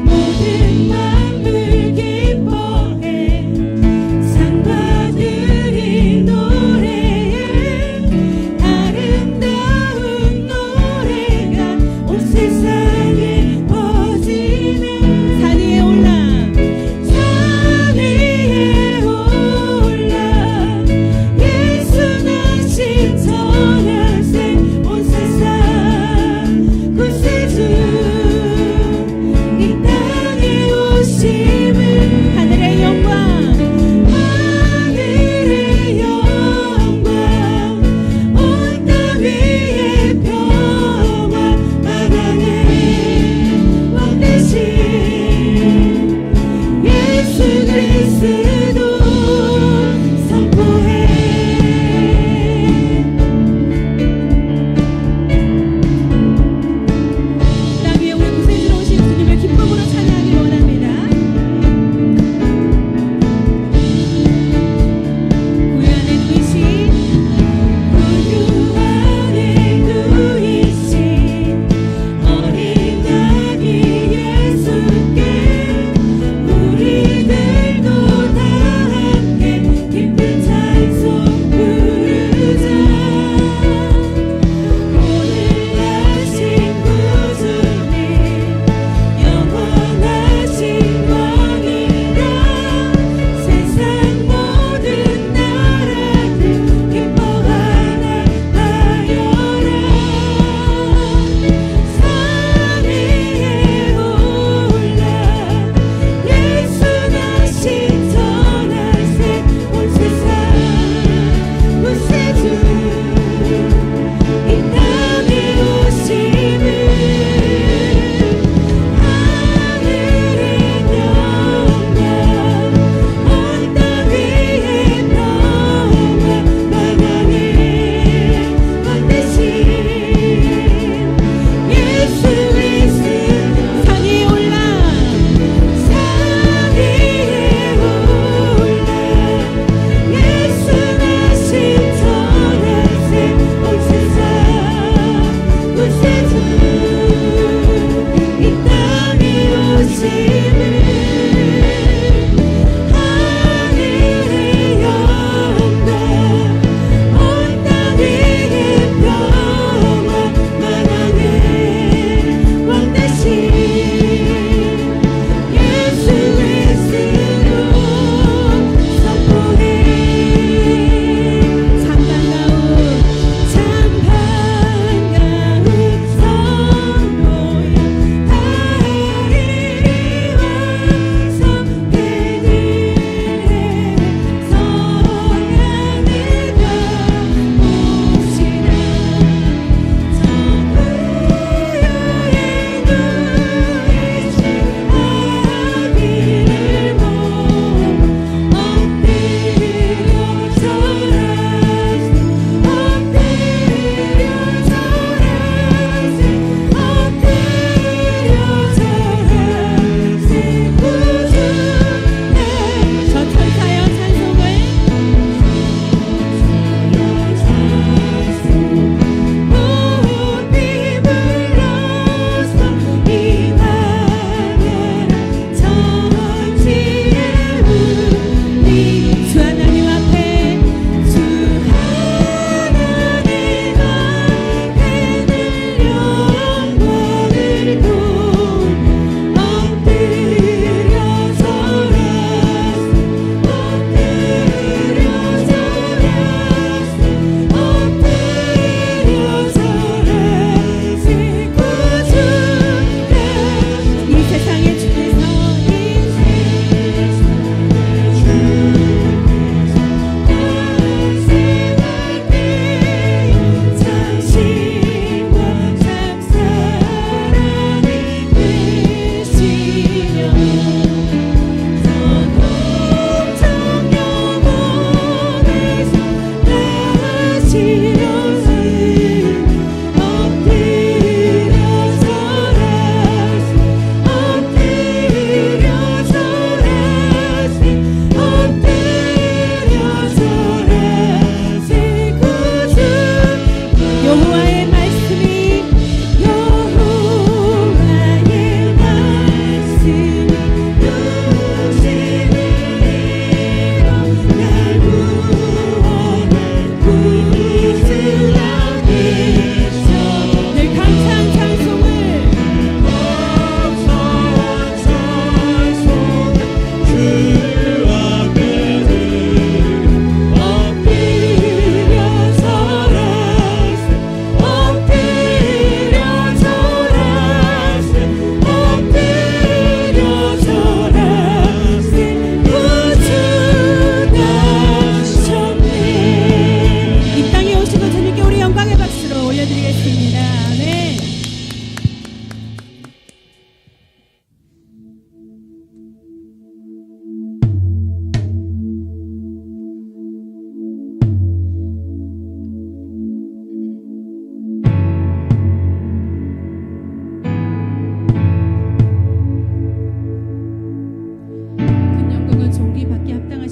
모든 만물 기뻐해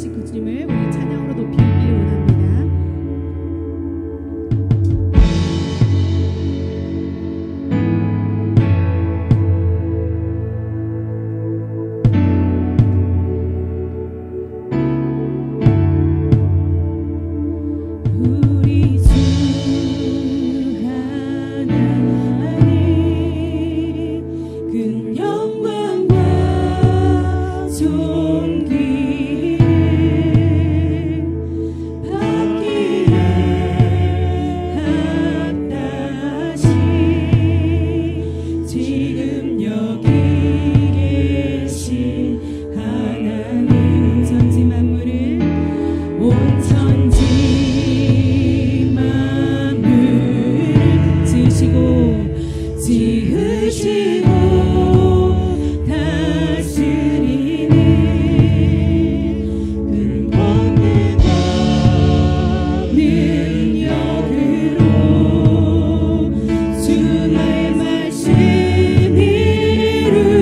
하신 그 주님을 우리 찬양으로 높이기 원합니다. 우리 주 하나님 큰 영광과 존귀를 받기에 합당하신 지금 여기 계신 하나님 온 천지 만물을 온 천지 만물을 지으시고 다스리는 근본과 능력으로 주 나의 말씀 이루시네.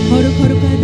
거룩거룩하다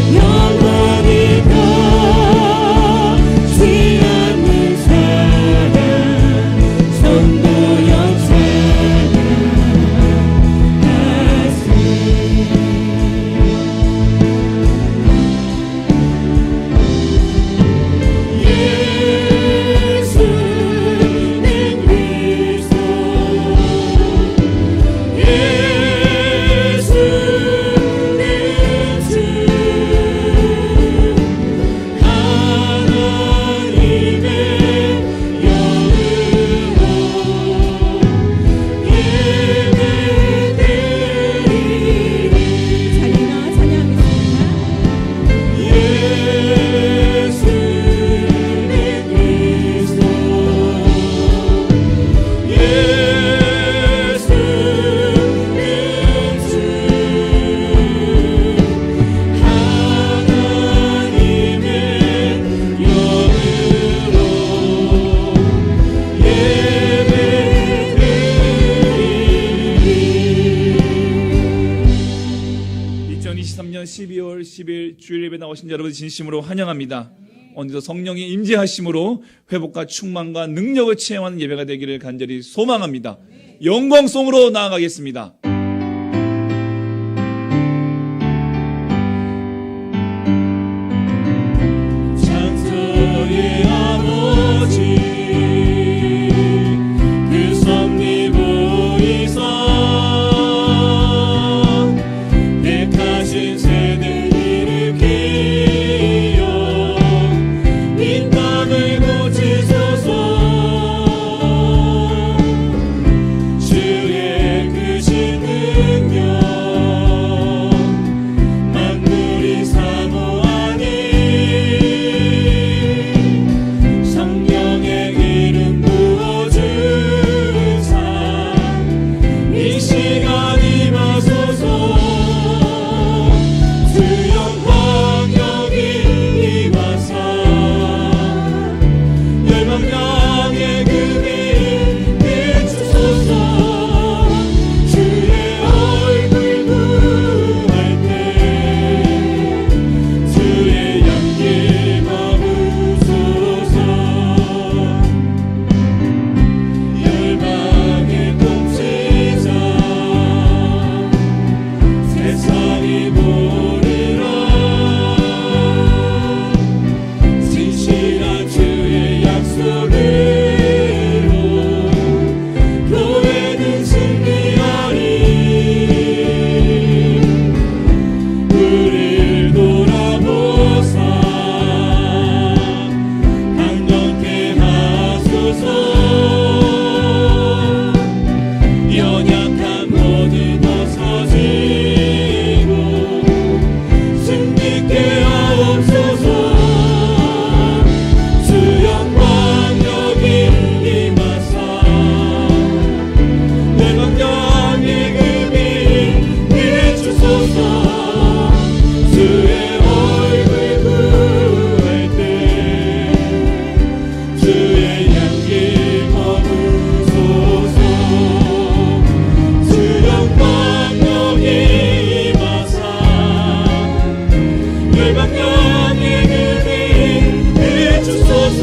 영원히 나오신 여러분 진심으로 환영합니다. 오늘도 성령의 임재하심으로 회복과 충만과 능력을 체험하는 예배가 되기를 간절히 소망합니다. 영광송으로 나아가겠습니다. 찬송의 아버지 그 섭리 보이사 택하신 세대 일으키어 빈 땅을 고치소서. 주의 크신 능력 만물이 사모하니 성령의 이름 부어주사 이 시간 임하소서. 주 영광 여기 임하사 열방령의 금이 비추소서. 주의 얼굴 구할 때 주의 향기 머무소서. 열방의 통치자 세상이 보리라. 진실한 주의 약속으로 교회는 승리하리. 우릴 돌아보사 강건케 하소서. 연약한 모두 벗어지고 승리케 하옵소서. 주 영광 여기 임하사 열방령의 금이 비추소서. 주의 얼굴 구할 때 주의 향기 머무소서. 주 영광 여기 임하사 열방령의 금이 비추소서.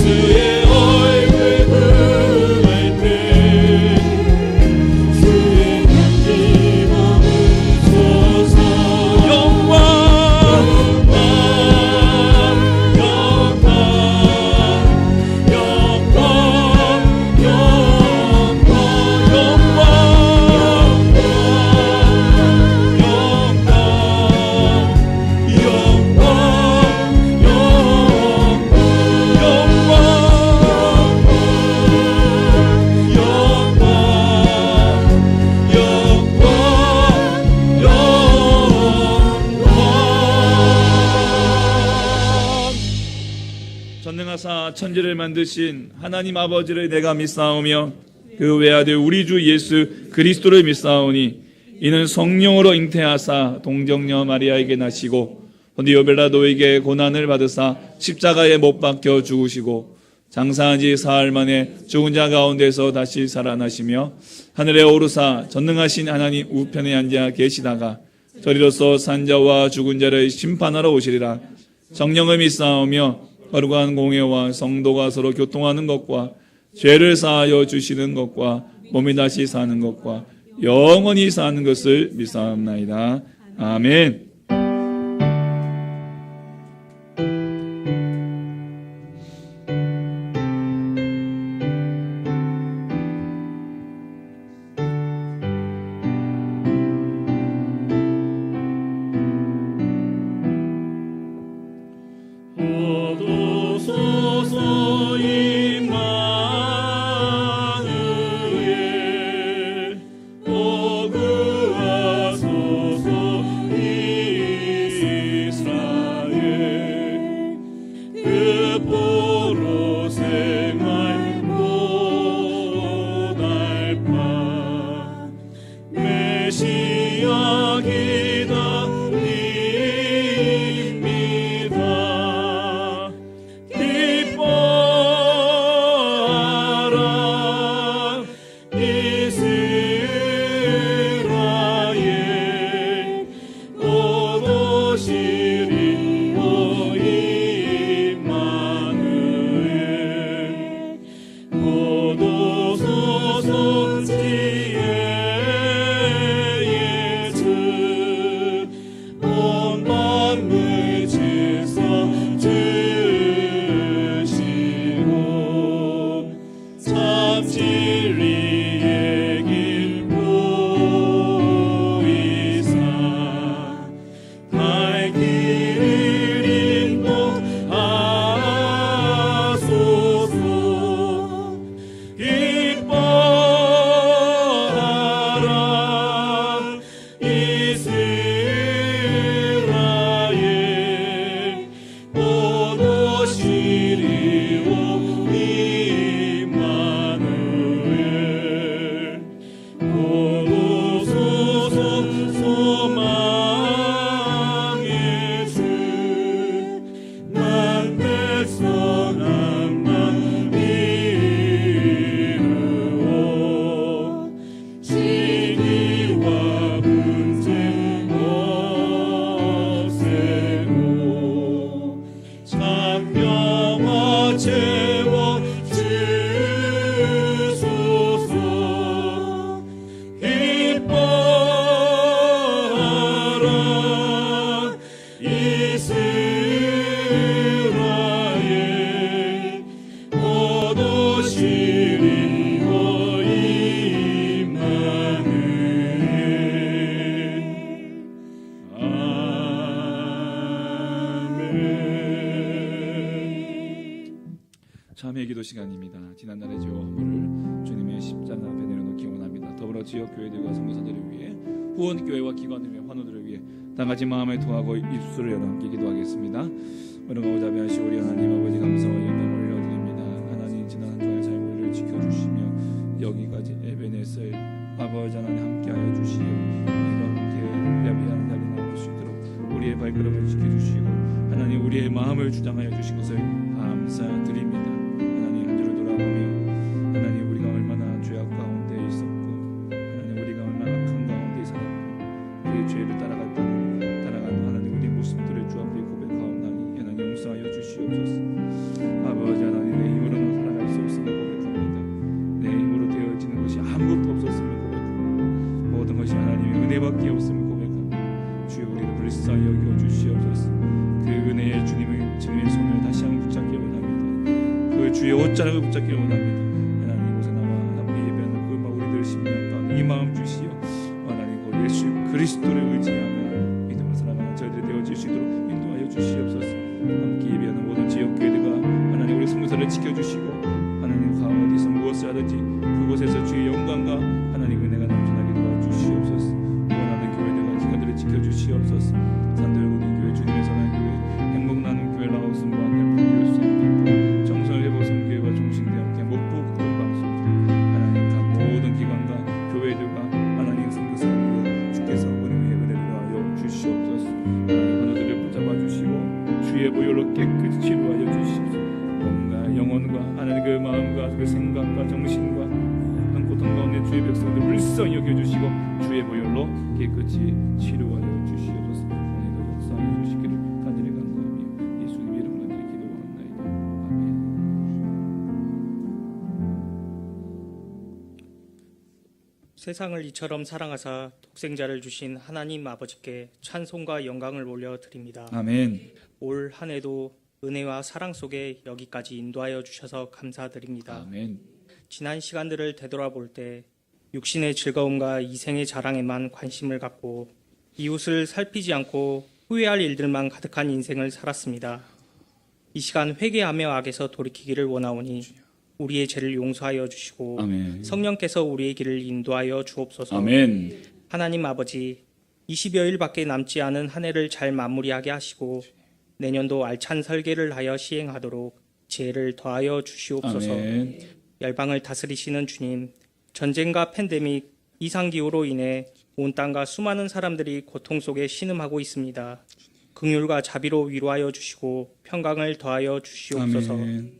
주의 얼굴 구할 때 주의 향기 머무소서. 영광 전능하사 천지를 만드신 하나님 아버지를 내가 믿사오며 그 외아들 우리 주 예수 그리스도를 믿사오니 이는 성령으로 잉태하사 동정녀 마리아에게 나시고 본디오 빌라도에게 고난을 받으사 십자가에 못 박혀 죽으시고 장사한 지 사흘 만에 죽은 자 가운데서 다시 살아나시며 하늘에 오르사 전능하신 하나님 우편에 앉아 계시다가 저리로서 산자와 죽은 자를 심판하러 오시리라. 성령을 믿사오며 거룩한 공예와 성도가 서로 교통하는 것과 죄를 사하여 주시는 것과 몸이 다시 사는 것과 영원히 사는 것을 믿사옵나이다. 아멘. 얻으소서 임마누엘 오구하소서 참회의 기도 시간입니다. 지난날의 죄와 허물을 주님의 십자가 앞에 내려놓기 원합니다. 더불어 지역 교회들과 선교사들을 위해, 후원 교회와 기관을 위해, 환우들을 위해 다같이 마음을 통하고 입술을 열어 함께 기도하겠습니다. 오늘과 자비하시 우리 하나님 아버지, 감사와 영광을 올려드립니다. 하나님, 지난 한 주의 삶을 우리를 지켜주시며 여기까지 에베네셀 아버지 하나님 함께하여 주시오. 이렇게 야비한 날이 나올 수 있도록 우리의 발걸음을 지켜주시고 하나님, 우리의 마음을 주장하여 주신 것을 감사드립니다. 하나님, 한 주를 돌아보며 하나님, 우리가 얼마나 죄악 가운데 있었고 하나님, 우리가 얼마나 악한 가운데 살았고 우리의 죄를 따라간 하나님, 우리 모습들을 주 앞에 고백하옵나니 하나님, 용서하여 주시옵소서. 아버지 하나님, 내 힘으로는 살아갈 수 없음을 고백합니다. 내 힘으로 되어지는 것이 아무것도 없었음을 고백합니다. 모든 것이 하나님의 은혜밖에 없음을 고백합니다. 주여, 우리를 불쌍히 여겨 주시옵소서. 그 은혜의 주님의 손을 다시 한번 붙잡기 원합니다. 그 주의 옷자락을 붙잡기 원합니다. 하나님, 이곳에 나와 함께 예배하는 그 우리들 심령 가운데 이 마음 주시어 하나님, 그 예수 그리스도를 의지하며 믿음으로 살아가는 저희들이 되어질 수 있도록 인도하여 주시옵소서. 함께 예배하는 모든 지역 교회들과 하나님, 우리 성교사를 지켜주시고 하나님, 어디서 무엇을 하든지 그곳에서 주의 영광과 하나님 은혜가 넘쳐나게 도와주시옵소서. 원하는 교회들과 기관들을 지켜주시옵소서. 산돌군인 교회, 주님의 선한 교회, 행복 나눔 교회, 라오스과 대포교회, 수행대포, 정선 회복 선교회와 종신대학교, 목포 국동방송들, 하나님 각 모든 기관과 교회들과 하나님 선교사들과 주께서 은혜의 은혜를 하여 주시옵소서. 하나님, 하나들을 붙잡아 주시고 주의 보혈로 깨끗이 치료하여 주시옵소서. 몸과 영혼과 하나님 그 마음과 그 생각과 정신과 모든 고통 가운데 주의 백성들 불쌍히 여겨주시고 주의 보혈로 깨끗이 치료하여 주시옵소서. 오늘도 역사하여 주시기를 간절히 간구하며 예수님 이름으로 기도하옵나이다. 아멘. 세상을 이처럼 사랑하사 독생자를 주신 하나님 아버지께 찬송과 영광을 올려드립니다. 아멘. 올 한 해도 은혜와 사랑 속에 여기까지 인도하여 주셔서 감사드립니다. 아멘. 지난 시간들을 되돌아볼 때 육신의 즐거움과 이생의 자랑에만 관심을 갖고 이웃을 살피지 않고 후회할 일들만 가득한 인생을 살았습니다. 이 시간 회개하며 악에서 돌이키기를 원하오니 우리의 죄를 용서하여 주시고 아멘. 성령께서 우리의 길을 인도하여 주옵소서. 아멘. 하나님 아버지, 20여일밖에 남지 않은 한 해를 잘 마무리하게 하시고 내년도 알찬 설계를 하여 시행하도록 지혜를 더하여 주시옵소서. 아멘. 열방을 다스리시는 주님, 전쟁과 팬데믹, 이상기후로 인해 온 땅과 수많은 사람들이 고통 속에 신음하고 있습니다. 긍휼과 자비로 위로하여 주시고 평강을 더하여 주시옵소서. 아멘.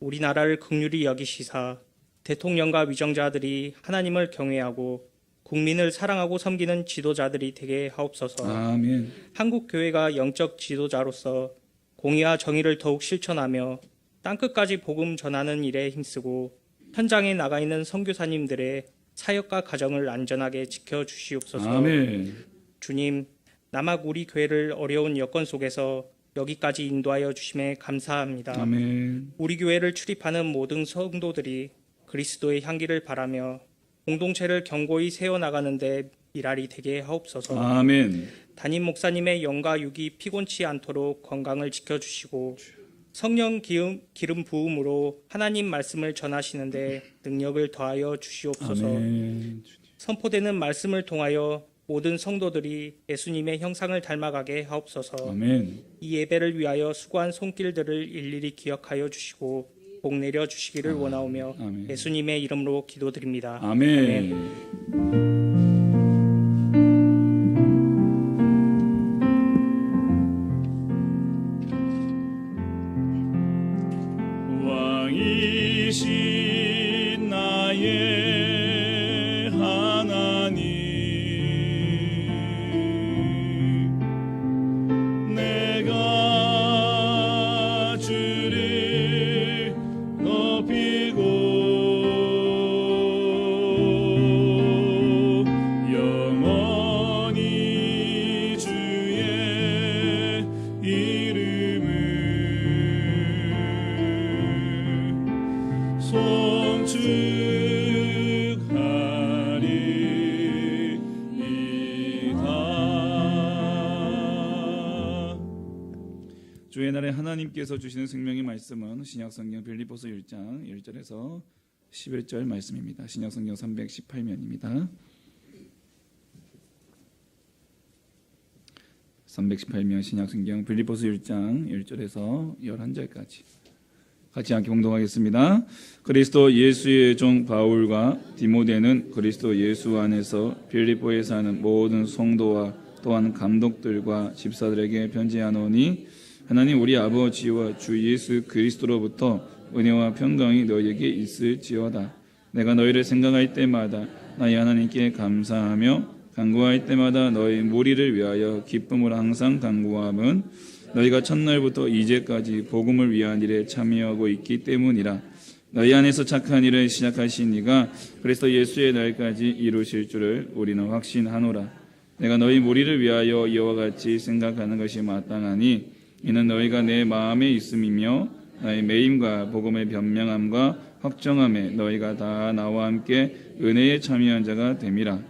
우리나라를 긍휼히 여기시사 대통령과 위정자들이 하나님을 경외하고 국민을 사랑하고 섬기는 지도자들이 되게 하옵소서. 아멘. 한국 교회가 영적 지도자로서 공의와 정의를 더욱 실천하며 땅끝까지 복음 전하는 일에 힘쓰고 현장에 나가 있는 선교사님들의 사역과 가정을 안전하게 지켜 주시옵소서. 아멘. 주님, 남학 우리 교회를 어려운 여건 속에서 여기까지 인도하여 주심에 감사합니다. 아멘. 우리 교회를 출입하는 모든 성도들이 그리스도의 향기를 바라며 공동체를 견고히 세워나가는데 일할이 되게 하옵소서. 아멘. 담임 목사님의 영과 육이 피곤치 않도록 건강을 지켜주시고 성령 기름 부음으로 하나님 말씀을 전하시는데 능력을 더하여 주시옵소서. 아멘. 선포되는 말씀을 통하여 모든 성도들이 예수님의 형상을 닮아가게 하옵소서. 아멘. 이 예배를 위하여 수고한 손길들을 일일이 기억하여 주시고 복 내려 주시기를 원하오며 아멘. 예수님의 이름으로 기도드립니다. 아멘. 왕이신 나의 하나님, 내가 주를 높이고 주의 날에 하나님께서 주시는 생명의 말씀은 신약성경 빌립보서 1장 1절에서 11절 말씀입니다. 신약성경 318면입니다. 318면 신약성경 빌립보서 1장 1절에서 11절까지 같이 함께 봉독하겠습니다. 그리스도 예수의 종 바울과 디모데는 그리스도 예수 안에서 빌립보에 사는 모든 성도와 또한 감독들과 집사들에게 편지하노니 하나님 우리 아버지와 주 예수 그리스도로부터 은혜와 평강이 너희에게 있을지어다. 내가 너희를 생각할 때마다 나의 하나님께 감사하며 간구할 때마다 너희 무리를 위하여 기쁨으로 항상 간구함은 너희가 첫날부터 이제까지 복음을 위한 일에 참여하고 있기 때문이라. 너희 안에서 착한 일을 시작하신 이가 그리스도 예수의 날까지 이루실 줄을 우리는 확신하노라. 내가 너희 무리를 위하여 이와 같이 생각하는 것이 마땅하니 이는 너희가 내 마음에 있음이며 나의 매임과 복음의 변명함과 확정함에 너희가 다 나와 함께 은혜에 참여한 자가 됨이라.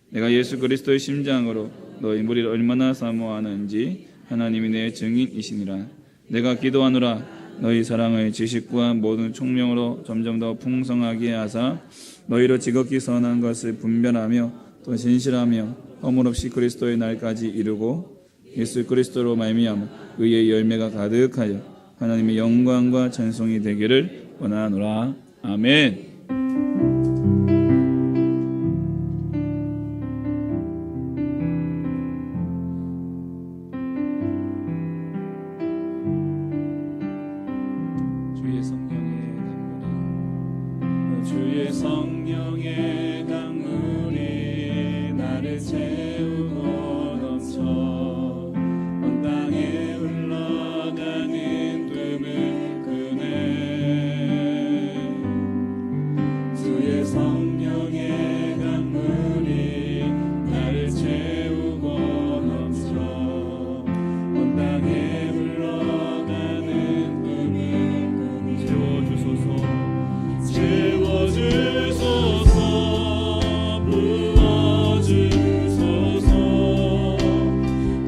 내가 예수 그리스도의 심장으로 너희 무리를 얼마나 사모하는지 하나님이 내 증인이시니라. 내가 기도하노라. 너희 사랑의 지식과 모든 총명으로 점점 더 풍성하게 하사 너희로 지극히 선한 것을 분별하며 또 신실하며 허물 없이 그리스도의 날까지 이루고 예수 그리스도로 말미암아 의의 열매가 가득하여 하나님의 영광과 찬송이 되기를 원하노라. 아멘. 주의 성령의 강물이 나를 채우고 넘쳐 온 땅에 흘러가는 뜸을 크네. 주의 성령의 강물이 나를 채우고 넘쳐 온 땅에 흘러가는 뜸을 크네. 채워주소서 부어주소서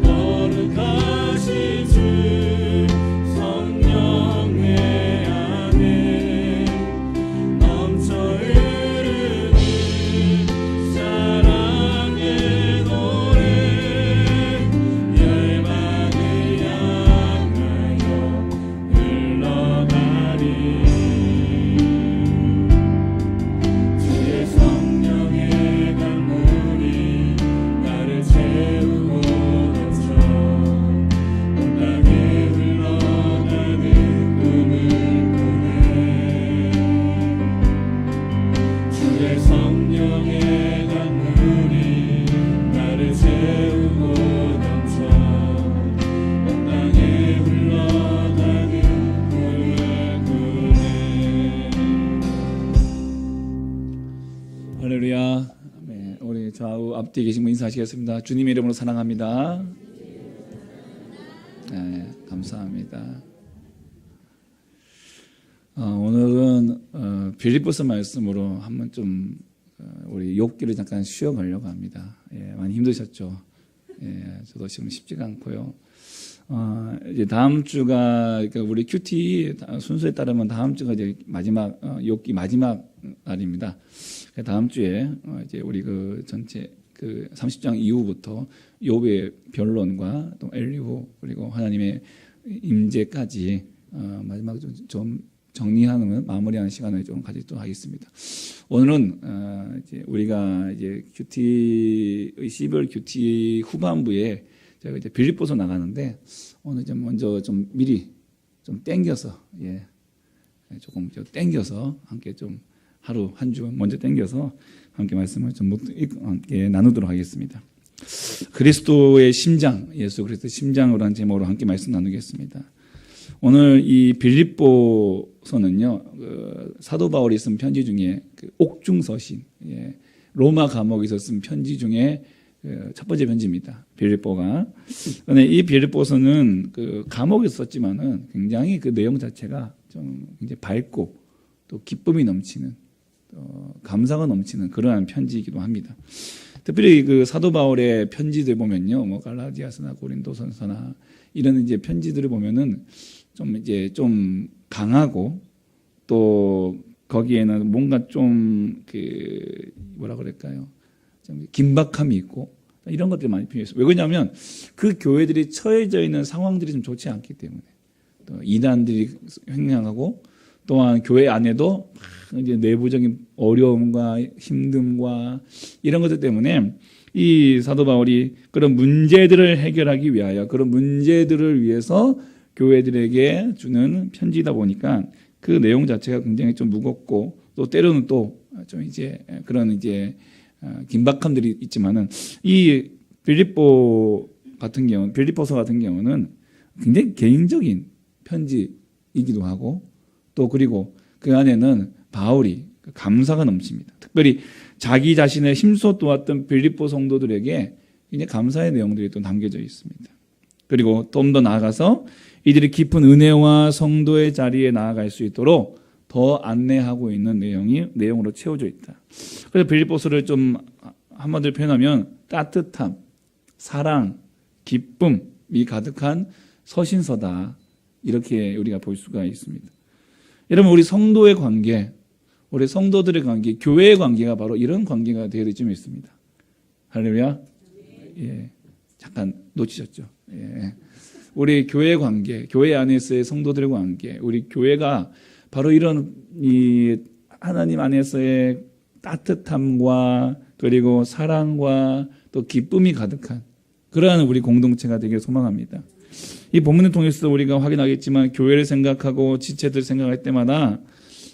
거룩하신 주 성령 내 안에 넘쳐 흐르는 사랑의 노래 열방을 향하여 흘러가리. 할렐루야. 네, 우리 좌우 앞뒤에 계신 분 인사하시겠습니다. 주님의 이름으로 사랑합니다. 네, 감사합니다. 오늘은 빌립보서 말씀으로 한번 좀 우리 욥기를 잠깐 쉬어가려고 합니다. 예, 많이 힘드셨죠? 예, 저도 지금 쉽지가 않고요. 이제 다음 주가 그러니까 우리 큐티 순서에 따르면 다음 주가 이제 마지막 욥기 마지막 날입니다. 다음 주에 이제 우리 그 전체 그 30장 이후부터 욥의 변론과 또 엘리후 그리고 하나님의 임재까지 마지막 좀 정리하는 마무리하는 시간을 좀 가지도록 하겠습니다. 오늘은 이제 우리가 이제 큐티 12월 큐티 후반부에 제가 이제 빌립보서 나가는데 오늘 좀 먼저 좀 미리 좀 땡겨서 조금 땡겨서 함께 좀 하루 한 주 먼저 땡겨서 함께 말씀을 좀 함께 나누도록 하겠습니다. 그리스도의 심장, 예수 그리스도의 심장으로 한 제목으로 함께 말씀 나누겠습니다. 오늘 이 빌립보서는요, 사도 바울이 쓴 편지 중에 옥중서신, 로마 감옥에서 쓴 편지 중에 첫 번째 편지입니다. 빌립보가. 근데 이 빌립보서는 그 감옥에서 썼지만은 굉장히 그 내용 자체가 좀 굉장히 밝고 또 기쁨이 넘치는 감사가 넘치는 그러한 편지이기도 합니다. 특별히 그 사도 바울의 편지들 보면요, 뭐 갈라디아서나 고린도전서나 이런 이제 편지들을 보면은 좀 강하고 또 거기에는 뭔가 좀 뭐라 그럴까요? 좀 긴박함이 있고 이런 것들이 많이 필요했어요. 왜 그러냐면 그 교회들이 처해져 있는 상황들이 좀 좋지 않기 때문에 또 이단들이 횡행하고 또한 교회 안에도 이제 내부적인 어려움과 힘듦과 이런 것들 때문에 이 사도 바울이 그런 문제들을 해결하기 위하여 그런 문제들을 위해서 교회들에게 주는 편지다 보니까 그 내용 자체가 굉장히 좀 무겁고 또 때로는 또 좀 이제 그런 이제 긴박함들이 있지만은 이 빌립보서 같은 경우는 굉장히 개인적인 편지이기도 하고 또 그리고 그 안에는 바울이 감사가 넘칩니다. 특별히 자기 자신의 힘써 도왔던 빌립보 성도들에게 이제 감사의 내용들이 또 담겨져 있습니다. 그리고 좀 더 나아가서 이들이 깊은 은혜와 성도의 자리에 나아갈 수 있도록 더 안내하고 있는 내용으로 채워져 있다. 그래서 빌립보서를 좀 한마디로 표현하면 따뜻함, 사랑, 기쁨이 가득한 서신서다. 이렇게 우리가 볼 수가 있습니다. 여러분, 우리 성도의 관계, 우리 성도들의 관계, 교회의 관계가 바로 이런 관계가 되어야 좀 있습니다. 할렐루야. 예, 잠깐 놓치셨죠. 예. 우리 교회 관계, 교회 안에서의 성도들의 관계, 우리 교회가 바로 이런 이 하나님 안에서의 따뜻함과 그리고 사랑과 또 기쁨이 가득한 그러한 우리 공동체가 되길 소망합니다. 이 본문을 통해서 우리가 확인하겠지만 교회를 생각하고 지체들 생각할 때마다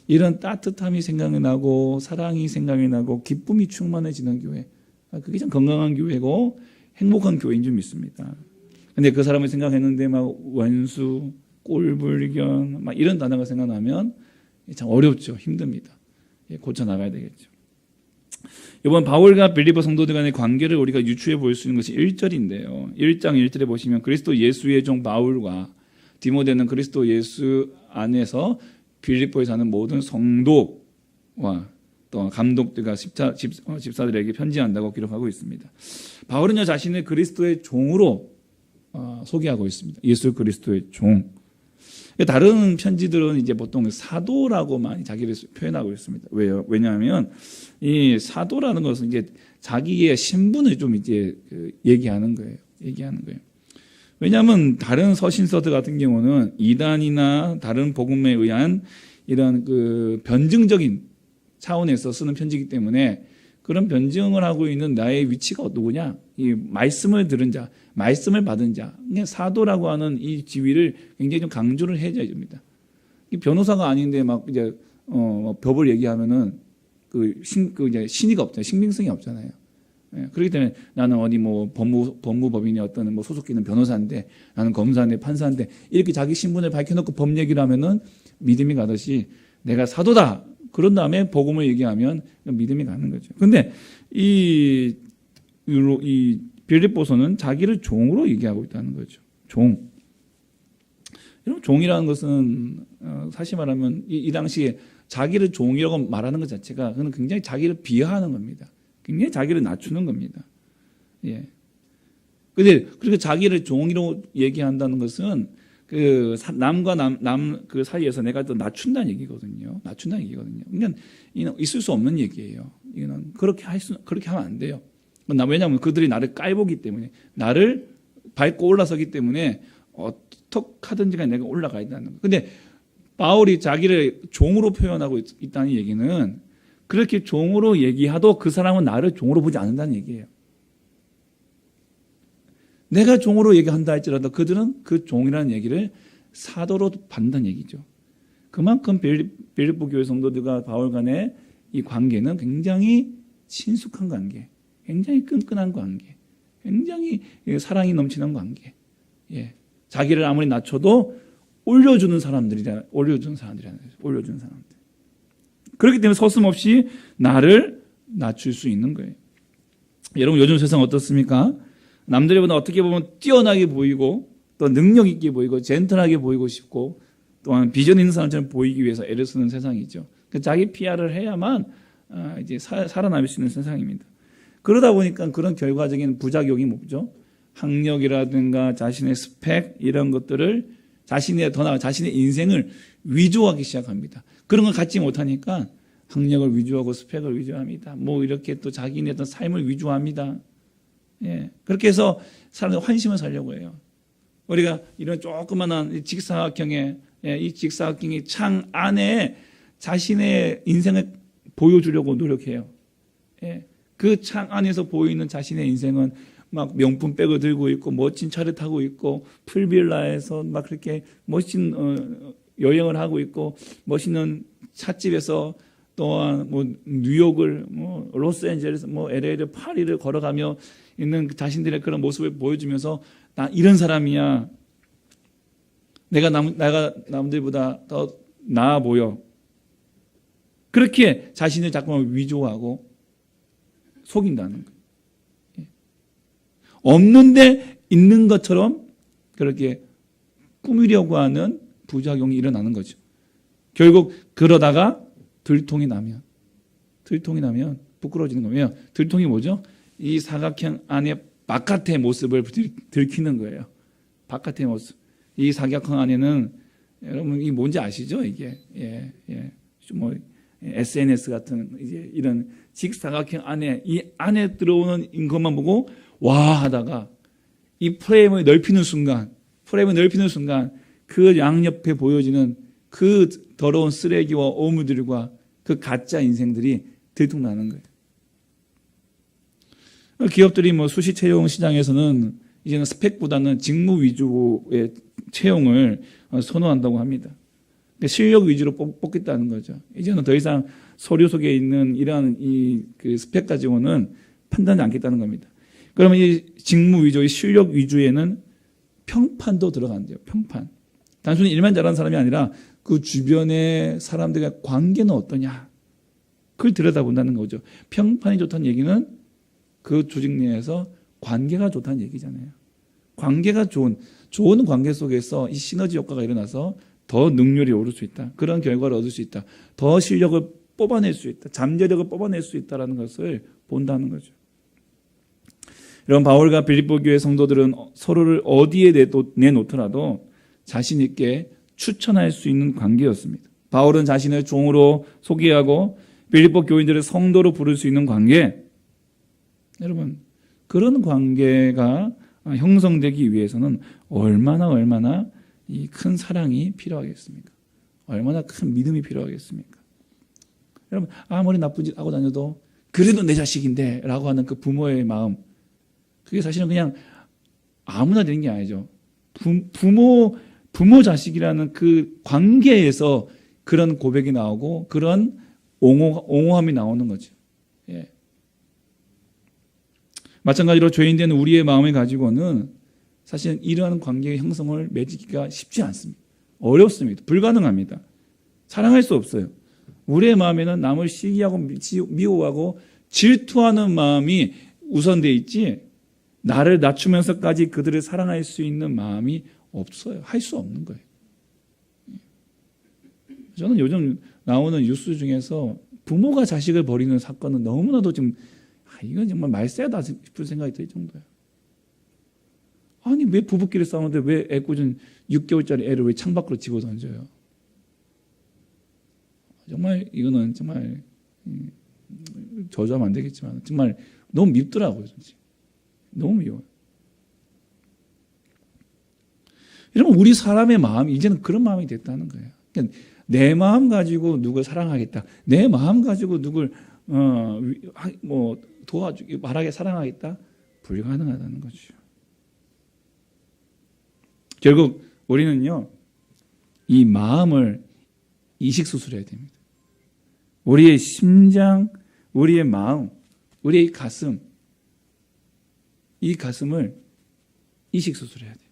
이런 따뜻함이 생각이 나고 사랑이 생각이 나고 기쁨이 충만해지는 교회, 그게 참 건강한 교회고 행복한 교회인 줄 믿습니다. 근데 그 사람을 생각했는데 막 원수, 꼴불견 막 이런 단어가 생각나면 참 어렵죠. 힘듭니다. 고쳐 나가야 되겠죠. 이번 바울과 빌립보 성도들 간의 관계를 우리가 유추해 볼 수 있는 것이 1절인데요. 1장 1절에 보시면 그리스도 예수의 종 바울과 디모데는 그리스도 예수 안에서 빌립보에 사는 모든 성도와 또 감독들과 집사들에게 편지한다고 기록하고 있습니다. 바울은요 자신을 그리스도의 종으로 소개하고 있습니다. 예수 그리스도의 종. 다른 편지들은 이제 보통 사도라고 많이 자기를 표현하고 있습니다. 왜요? 왜냐하면 이 사도라는 것은 이제 자기의 신분을 좀 이제 얘기하는 거예요. 왜냐하면 다른 서신서들 같은 경우는 이단이나 다른 복음에 의한 이런 그 변증적인 차원에서 쓰는 편지이기 때문에 그런 변증을 하고 있는 나의 위치가 누구냐? 이 말씀을 들은 자, 말씀을 받은 자, 사도라고 하는 이 지위를 굉장히 좀 강조를 해줘야 됩니다. 변호사가 아닌데 막 이제 법을 얘기하면은 이제 신의가 없잖아요. 신빙성이 없잖아요. 예, 그렇기 때문에 나는 어디 뭐 법무법인의 어떤 뭐 소속돼 있는 변호사인데 나는 검사인데 판사인데 이렇게 자기 신분을 밝혀놓고 법 얘기를 하면은 믿음이 가듯이 내가 사도다. 그런 다음에 복음을 얘기하면 믿음이 가는 거죠. 근데 이 빌립보서는 자기를 종으로 얘기하고 있다는 거죠. 종. 이런 종이라는 것은 사실 말하면 이 당시에 자기를 종이라고 말하는 것 자체가 그는 굉장히 자기를 비하하는 겁니다. 굉장히 자기를 낮추는 겁니다. 예. 근데 그렇게 자기를 종이로 얘기한다는 것은 그 남과 남 그 사이에서 내가 또 낮춘다는 얘기거든요. 그러니까 있을 수 없는 얘기예요. 이거는 그렇게 하면 안 돼요. 왜냐하면 그들이 나를 깔보기 때문에 나를 밟고 올라서기 때문에 어떻게 하든지 간에 내가 올라가야 된다는 거예요. 근데 바울이 자기를 종으로 표현하고 있다는 얘기는 그렇게 종으로 얘기하도 그 사람은 나를 종으로 보지 않는다는 얘기예요. 내가 종으로 얘기한다 할지라도 그들은 그 종이라는 얘기를 사도로 받는다는 얘기죠. 그만큼 빌립보 교회 성도들과 바울 간의 이 관계는 굉장히 친숙한 관계, 굉장히 끈끈한 관계, 굉장히 사랑이 넘치는 관계. 예. 자기를 아무리 낮춰도 올려주는 사람들. 그렇기 때문에 서슴없이 나를 낮출 수 있는 거예요. 여러분 요즘 세상 어떻습니까? 남들보다 어떻게 보면 뛰어나게 보이고 또 능력 있게 보이고 젠틀하게 보이고 싶고 또한 비전 있는 사람처럼 보이기 위해서 애를 쓰는 세상이죠. 자기 PR을 해야만 이제 살아남을 수 있는 세상입니다. 그러다 보니까 그런 결과적인 부작용이 뭐죠? 학력이라든가 자신의 스펙 이런 것들을 더 나아 자신의 인생을 위조하기 시작합니다. 그런 걸 갖지 못하니까 학력을 위조하고 스펙을 위조합니다. 뭐 이렇게 또 자기네 어떤 삶을 위조합니다. 예. 그렇게 해서 사람들 환심을 살려고 해요. 우리가 이런 조그만한 직사각형의 이 직사각형의 창 안에 자신의 인생을 보여주려고 노력해요. 예. 그 창 안에서 보이는 자신의 인생은 막 명품 백을 들고 있고 멋진 차를 타고 있고 풀빌라에서 막 그렇게 멋진 여행을 하고 있고 멋있는 찻집에서 또한 뭐 뉴욕을 뭐 로스앤젤레스 뭐 LA를 파리를 걸어가며 있는 자신들의 그런 모습을 보여주면서 나 이런 사람이야. 내가 남들보다 더 나아 보여. 그렇게 자신을 자꾸만 위조하고 속인다는 거예요. 없는데 있는 것처럼 그렇게 꾸미려고 하는 부작용이 일어나는 거죠. 결국 그러다가 들통이 나면 부끄러워지는 거예요. 들통이 뭐죠? 이 사각형 안에 바깥의 모습을 들키는 거예요. 바깥의 모습. 이 사각형 안에는 여러분 이 뭔지 아시죠? 이게 뭐 SNS 같은 이제 이런 직사각형 안에 이 안에 들어오는 것만 보고 와 하다가 이 프레임을 넓히는 순간 그 양옆에 보여지는 그 더러운 쓰레기와 오물들과 그 가짜 인생들이 들통나는 거예요. 기업들이 뭐 수시 채용 시장에서는 이제는 스펙보다는 직무 위주의 채용을 선호한다고 합니다. 실력 위주로 뽑겠다는 거죠. 이제는 더 이상 서류 속에 있는 이러한 그 스펙 가지고는 판단하지 않겠다는 겁니다. 그러면 이 직무 위주, 이 실력 위주에는 평판도 들어간대요. 평판. 단순히 일만 잘하는 사람이 아니라 그 주변의 사람들과 관계는 어떠냐. 그걸 들여다본다는 거죠. 평판이 좋다는 얘기는 그 조직 내에서 관계가 좋다는 얘기잖아요. 관계가 좋은 관계 속에서 이 시너지 효과가 일어나서 더 능률이 오를 수 있다. 그런 결과를 얻을 수 있다. 더 실력을 뽑아낼 수 있다. 잠재력을 뽑아낼 수 있다는 것을 본다는 거죠. 이런 바울과 빌립보 교회 성도들은 서로를 어디에 내놓더라도 자신 있게 추천할 수 있는 관계였습니다. 바울은 자신을 종으로 소개하고 빌립보 교인들을 성도로 부를 수 있는 관계. 여러분, 그런 관계가 형성되기 위해서는 얼마나 이 큰 사랑이 필요하겠습니까? 얼마나 큰 믿음이 필요하겠습니까? 여러분, 아무리 나쁜 짓 하고 다녀도 그래도 내 자식인데 라고 하는 그 부모의 마음, 그게 사실은 그냥 아무나 되는 게 아니죠. 부모 자식이라는 그 관계에서 그런 고백이 나오고 그런 옹호함이 나오는 거죠. 예. 마찬가지로 죄인된 우리의 마음을 가지고는 사실은 이러한 관계의 형성을 맺기가 쉽지 않습니다. 어렵습니다. 불가능합니다. 사랑할 수 없어요. 우리의 마음에는 남을 시기하고 미워하고 질투하는 마음이 우선되어 있지 나를 낮추면서까지 그들을 사랑할 수 있는 마음이 없어요. 할 수 없는 거예요. 저는 요즘 나오는 뉴스 중에서 부모가 자식을 버리는 사건은 너무나도 좀 이건 정말 말세다 싶은 생각이 들 정도예요. 아니 왜 부부끼리 싸우는데 왜 애꿎은 6개월짜리 애를 왜 창밖으로 집어던져요? 정말 이거는 정말 저주하면 안 되겠지만 정말 너무 밉더라고요. 너무 미워요. 여러분 우리 사람의 마음이 이제는 그런 마음이 됐다는 거예요. 그러니까 내 마음 가지고 누굴 사랑하겠다. 내 마음 가지고 누굴 도와주기 말하게 사랑하겠다. 불가능하다는 거죠. 결국 우리는요 이 마음을 이식 수술해야 됩니다. 우리의 심장, 우리의 마음, 우리의 가슴, 이 가슴을 이식 수술해야 돼요.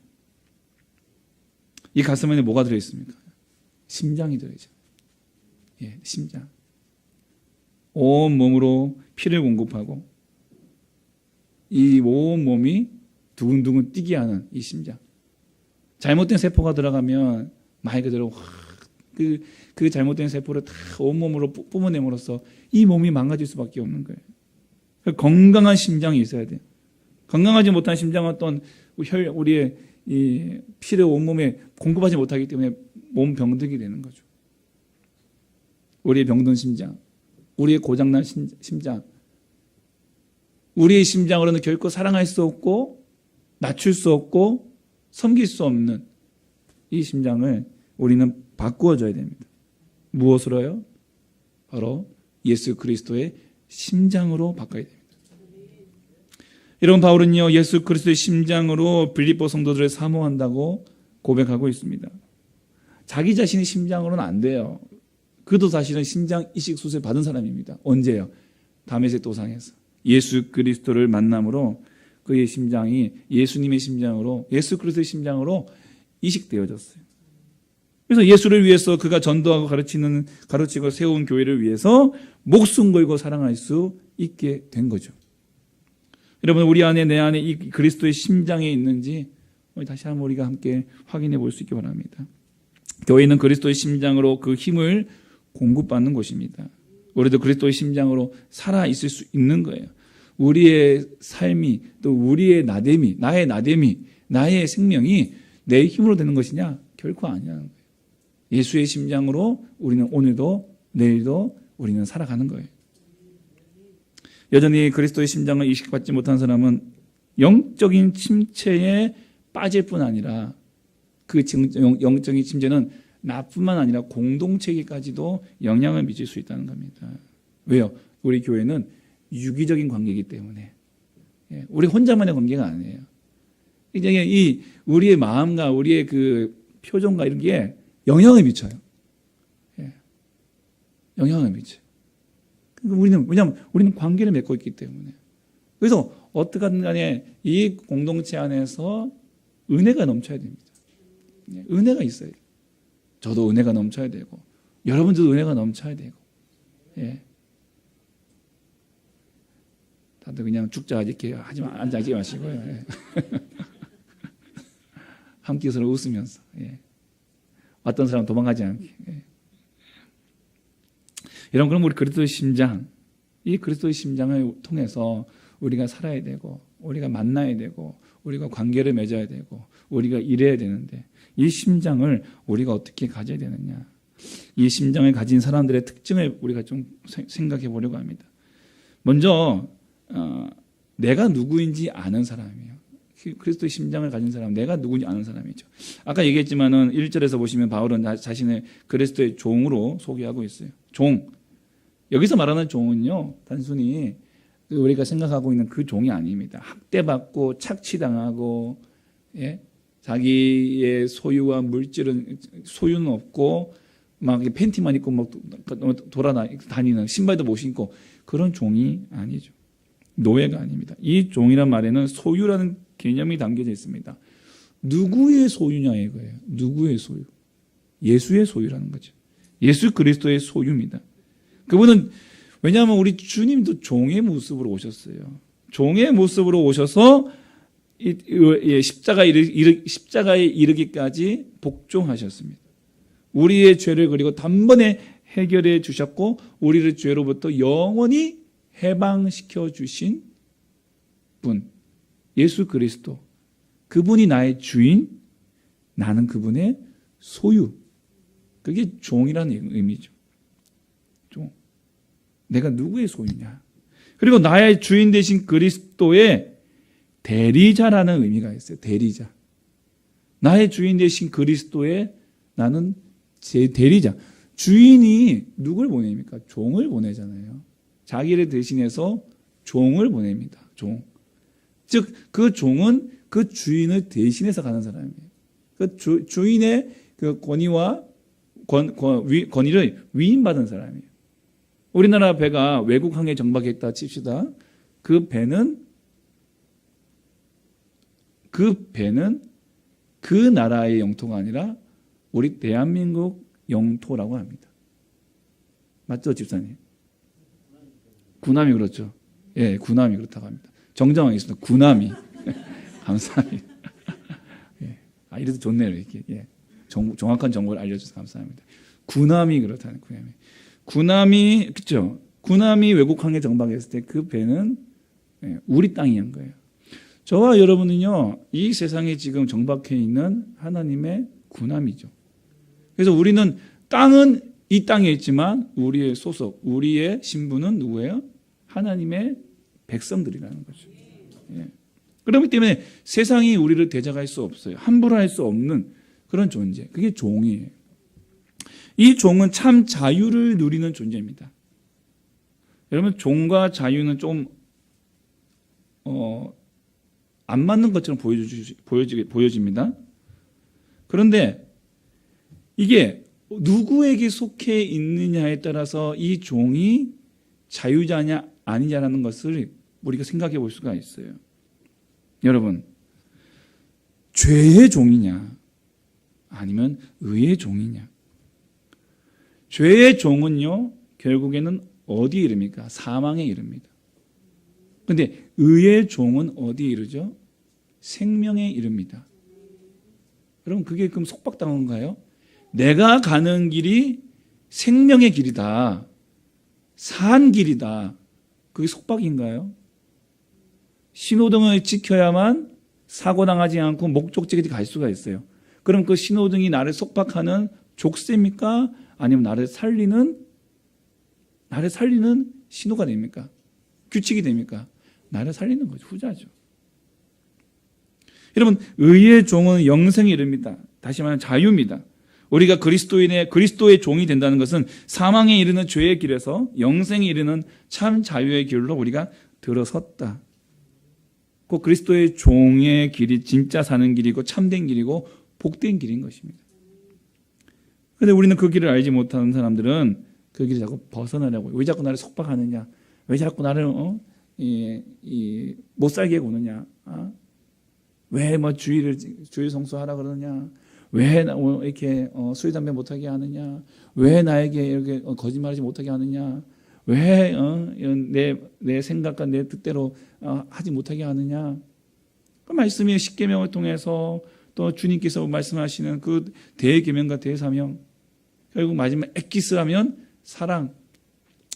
이 가슴 안에 뭐가 들어있습니까? 심장이 들어있죠. 예, 심장. 온 몸으로 피를 공급하고 이 온 몸이 두근두근 뛰게 하는 이 심장. 잘못된 세포가 들어가면 말 그대로 그 잘못된 세포를 다 온몸으로 뿜어냄으로써 이 몸이 망가질 수밖에 없는 거예요. 건강한 심장이 있어야 돼요. 건강하지 못한 심장은 어떤 우리의 이 피를 온몸에 공급하지 못하기 때문에 몸 병들게 되는 거죠. 우리의 병든 심장, 우리의 고장난 심장, 우리의 심장으로는 결코 사랑할 수 없고 낮출 수 없고 섬길 수 없는 이 심장을 우리는 바꾸어줘야 됩니다. 무엇으로요? 바로 예수 그리스도의 심장으로 바꿔야 됩니다. 여러분, 바울은요 예수 그리스도의 심장으로 빌립보 성도들을 사모한다고 고백하고 있습니다. 자기 자신의 심장으로는 안 돼요. 그도 사실은 심장 이식 수술 받은 사람입니다. 언제요? 다메섹 도상에서 예수 그리스도를 만남으로 그의 심장이 예수님의 심장으로, 예수 그리스도의 심장으로 이식되어졌어요. 그래서 예수를 위해서 그가 전도하고 가르치고 세운 교회를 위해서 목숨 걸고 사랑할 수 있게 된 거죠. 여러분, 우리 안에, 내 안에 이 그리스도의 심장이 있는지 다시 한번 우리가 함께 확인해 볼 수 있기 바랍니다. 교회는 그리스도의 심장으로 그 힘을 공급받는 곳입니다. 우리도 그리스도의 심장으로 살아 있을 수 있는 거예요. 우리의 삶이, 또 우리의 나됨이, 나의 생명이 내 힘으로 되는 것이냐? 결코 아니라는 거예요. 예수의 심장으로 우리는 오늘도 내일도 우리는 살아가는 거예요. 여전히 그리스도의 심장을 이식받지 못한 사람은 영적인 침체에 빠질 뿐 아니라 그 영적인 침체는 나뿐만 아니라 공동체에게까지도 영향을 미칠 수 있다는 겁니다. 왜요? 우리 교회는 유기적인 관계이기 때문에. 우리 혼자만의 관계가 아니에요. 이제 이 우리의 마음과 우리의 그 표정과 이런 게 영향을 미쳐요. 영향을 미쳐요. 왜냐하면 우리는 관계를 맺고 있기 때문에. 그래서 어떻게든 간에 이 공동체 안에서 은혜가 넘쳐야 됩니다. 은혜가 있어요. 저도 은혜가 넘쳐야 되고, 여러분들도 은혜가 넘쳐야 되고. 다들 그냥 죽자 이렇게 앉지 마시고요. 함께 서로 웃으면서. 어떤 사람 도망가지 않게. 여러분, 그럼 우리 그리스도의 심장, 이 그리스도의 심장을 통해서 우리가 살아야 되고, 우리가 만나야 되고, 우리가 관계를 맺어야 되고, 우리가 일해야 되는데, 이 심장을 우리가 어떻게 가져야 되느냐? 이 심장을 가진 사람들의 특징을 우리가 좀 생각해 보려고 합니다. 먼저 내가 누구인지 아는 사람이에요. 그리스도의 심장을 가진 사람, 내가 누구인지 아는 사람이죠. 아까 얘기했지만은 1절에서 보시면 바울은 자신을 그리스도의 종으로 소개하고 있어요. 종. 여기서 말하는 종은요, 단순히 우리가 생각하고 있는 그 종이 아닙니다. 학대받고 착취당하고, 자기의 소유와 물질은 소유는 없고 막 팬티만 입고 막 돌아다니는, 신발도 못 신고 그런 종이 아니죠. 노예가 아닙니다. 이 종이란 말에는 소유라는 개념이 담겨져 있습니다. 누구의 소유냐 이거예요. 누구의 소유? 예수의 소유라는 거죠. 예수 그리스도의 소유입니다. 그분은, 왜냐하면 우리 주님도 종의 모습으로 오셨어요. 종의 모습으로 오셔서 십자가에 이르기까지 복종하셨습니다. 우리의 죄를 그리고 단번에 해결해 주셨고, 우리를 죄로부터 영원히 해방시켜 주신 분, 예수 그리스도. 그분이 나의 주인, 나는 그분의 소유. 그게 종이라는 의미죠. 종. 내가 누구의 소유냐. 그리고 나의 주인 되신 그리스도의 대리자라는 의미가 있어요. 대리자. 나의 주인 되신 그리스도의 나는 제 대리자. 주인이 누굴 보냅니까? 종을 보내잖아요. 자기를 대신해서 종을 보냅니다. 종. 즉, 그 종은 그 주인을 대신해서 가는 사람이에요. 그 주인의 그 권위와 권위를 위임받은 사람이에요. 우리나라 배가 외국항에 정박했다 칩시다. 그 배는 그 나라의 영토가 아니라 우리 대한민국 영토라고 합니다. 맞죠, 집사님? 구남이 그렇죠. 예, 구남이 그렇다고 합니다. 정정하겠습니다. 구남이. 감사합니다. 예. 이래도 좋네요, 이렇게. 예. 정확한 정보를 알려주셔서 감사합니다. 구남이 그렇다는 구남이. 구남이, 그죠? 구남이 외국항에 정박했을 때 그 배는 우리 땅이었던 거예요. 저와 여러분은요, 이 세상에 지금 정박해 있는 하나님의 군함이죠. 그래서 우리는 땅은 이 땅에 있지만 우리의 소속, 우리의 신분은 누구예요? 하나님의 백성들이라는 거죠. 예. 그렇기 때문에 세상이 우리를 대적할 수 없어요. 함부로 할 수 없는 그런 존재. 그게 종이에요. 이 종은 참 자유를 누리는 존재입니다. 여러분, 종과 자유는 좀 안 맞는 것처럼 보여집니다. 그런데 이게 누구에게 속해 있느냐에 따라서 이 종이 자유자냐 아니냐라는 것을 우리가 생각해 볼 수가 있어요. 여러분, 죄의 종이냐 아니면 의의 종이냐. 죄의 종은요, 결국에는 어디에 이릅니까? 사망에 이릅니다. 그런데 의의 종은 어디에 이르죠? 생명에 이릅니다. 여러분, 그게 그럼 속박당한가요? 내가 가는 길이 생명의 길이다, 산 길이다, 그게 속박인가요? 신호등을 지켜야만 사고당하지 않고 목적지까지 갈 수가 있어요. 그럼 그 신호등이 나를 속박하는 족쇄입니까? 아니면 나를 살리는 신호가 됩니까? 규칙이 됩니까? 나를 살리는 거죠. 후자죠. 여러분, 의의 종은 영생에 이릅니다. 다시 말하면 자유입니다. 우리가 그리스도의 종이 된다는 것은 사망에 이르는 죄의 길에서 영생에 이르는 참 자유의 길로 우리가 들어섰다. 그 그리스도의 종의 길이 진짜 사는 길이고 참된 길이고 복된 길인 것입니다. 그런데 우리는 그 길을 알지 못하는 사람들은 그 길을 자꾸 벗어나려고, 왜 자꾸 나를 속박하느냐, 왜 자꾸 나를 못 살게 구느냐, 왜 주일 성수하라 그러느냐, 왜 이렇게 술 담배 못하게 하느냐, 왜 나에게 이렇게 거짓말하지 못하게 하느냐, 왜 내 생각과 내 뜻대로 하지 못하게 하느냐. 그 말씀이 십계명을 통해서 또 주님께서 말씀하시는 그 대계명과 대사명, 결국 마지막 엑기스라면 사랑,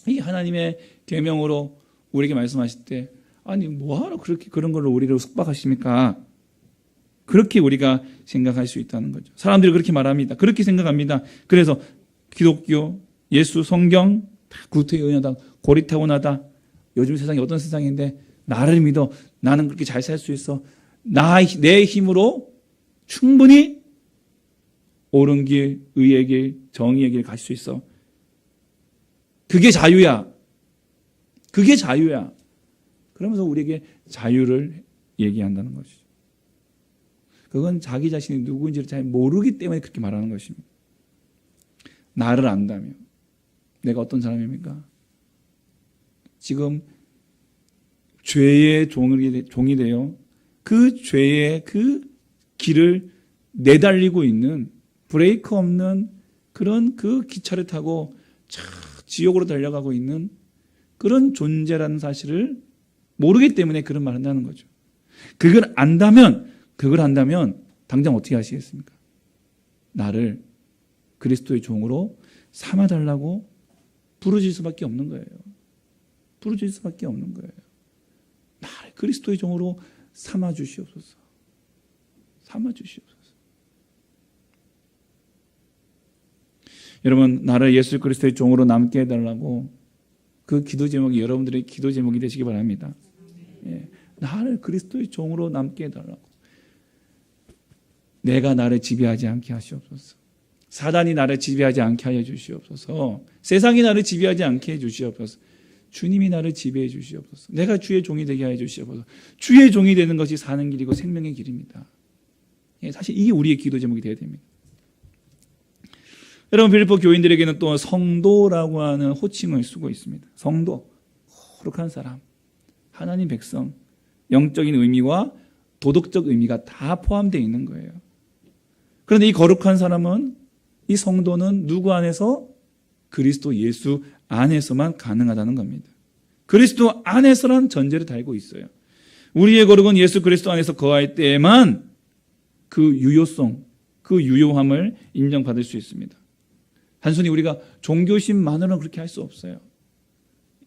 이 하나님의 계명으로 우리에게 말씀하실 때, 아니 뭐하러 그렇게 그런 걸로 우리를 속박하십니까? 그렇게 우리가 생각할 수 있다는 거죠. 사람들이 그렇게 말합니다. 그렇게 생각합니다. 그래서 기독교, 예수, 성경 다 구태의연하다, 고리타분하다. 요즘 세상이 어떤 세상인데 나를 믿어, 나는 그렇게 잘 살 수 있어, 내 힘으로 충분히 옳은 길, 의의 길, 정의의 길 갈 수 있어. 그게 자유야. 그게 자유야. 그러면서 우리에게 자유를 얘기한다는 것이죠. 그건 자기 자신이 누구인지를 잘 모르기 때문에 그렇게 말하는 것입니다. 나를 안다면 내가 어떤 사람입니까? 지금 죄의 종이 되어 그 죄의 그 길을 내달리고 있는 브레이크 없는 그런 그 기차를 타고 지옥으로 달려가고 있는 그런 존재라는 사실을 모르기 때문에 그런 말을 한다는 거죠. 그걸 안다면 당장 어떻게 하시겠습니까? 나를 그리스도의 종으로 삼아달라고 부르실 수밖에 없는 거예요. 부르실 수밖에 없는 거예요. 나를 그리스도의 종으로 삼아주시옵소서. 삼아주시옵소서. 여러분, 나를 예수 그리스도의 종으로 남게 해달라고 그 기도 제목이 여러분들의 기도 제목이 되시기 바랍니다. 예, 나를 그리스도의 종으로 남게 해달라고. 내가 나를 지배하지 않게 하시옵소서. 사단이 나를 지배하지 않게 하여 주시옵소서. 세상이 나를 지배하지 않게 해 주시옵소서. 주님이 나를 지배해 주시옵소서. 내가 주의 종이 되게 하여 주시옵소서. 주의 종이 되는 것이 사는 길이고 생명의 길입니다. 예, 사실 이게 우리의 기도 제목이 되어야 됩니다. 여러분, 빌립보 교인들에게는 또 성도라고 하는 호칭을 쓰고 있습니다. 성도, 거룩한 사람, 하나님 백성, 영적인 의미와 도덕적 의미가 다 포함되어 있는 거예요. 그런데 이 거룩한 사람은, 이 성도는 누구 안에서? 그리스도 예수 안에서만 가능하다는 겁니다. 그리스도 안에서란 전제를 달고 있어요. 우리의 거룩은 예수 그리스도 안에서 거할 때에만 그 유효성, 그 유효함을 인정받을 수 있습니다. 단순히 우리가 종교심만으로는 그렇게 할 수 없어요.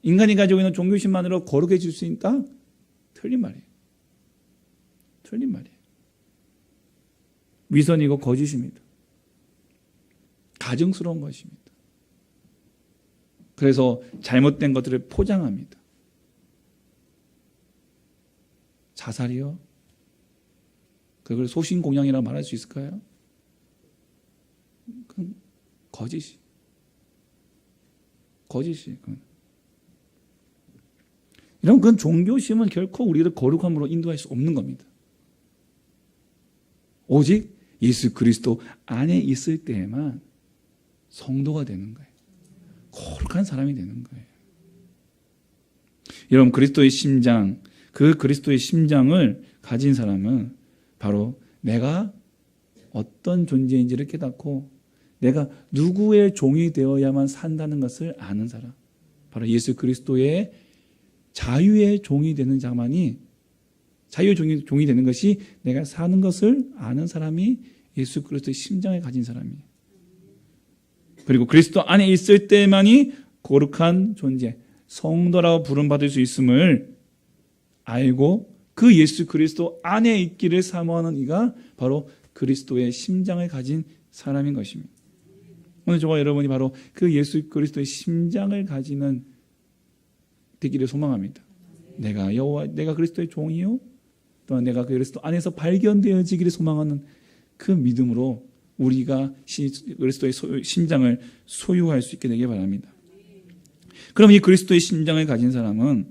인간이 가지고 있는 종교심만으로 거룩해질 수 있다? 틀린 말이에요. 틀린 말이에요. 위선이고 거짓입니다. 가증스러운 것입니다. 그래서 잘못된 것들을 포장합니다. 자살이요? 그걸 소신공양이라고 말할 수 있을까요? 그건 거짓이. 이런 그건 종교심은 결코 우리를 거룩함으로 인도할 수 없는 겁니다. 오직 예수 그리스도 안에 있을 때에만 성도가 되는 거예요. 거룩한 사람이 되는 거예요. 여러분, 그리스도의 심장, 그 그리스도의 심장을 가진 사람은 바로 내가 어떤 존재인지를 깨닫고 내가 누구의 종이 되어야만 산다는 것을 아는 사람, 바로 예수 그리스도의 자유의 종이 되는 자만이, 자유의 종이 되는 것이 내가 사는 것을 아는 사람이 예수 그리스도의 심장을 가진 사람이에요. 그리고 그리스도 안에 있을 때만이 거룩한 존재, 성도라고 부름받을 수 있음을 알고 그 예수 그리스도 안에 있기를 사모하는 이가 바로 그리스도의 심장을 가진 사람인 것입니다. 오늘 저와 여러분이 바로 그 예수 그리스도의 심장을 가지는 되기를 소망합니다. 내가 그리스도의 종이요, 또한 내가 그리스도 안에서 발견되어지기를 소망하는 그 믿음으로 우리가 그리스도의 심장을 소유할 수 있게 되길 바랍니다. 그럼 이 그리스도의 심장을 가진 사람은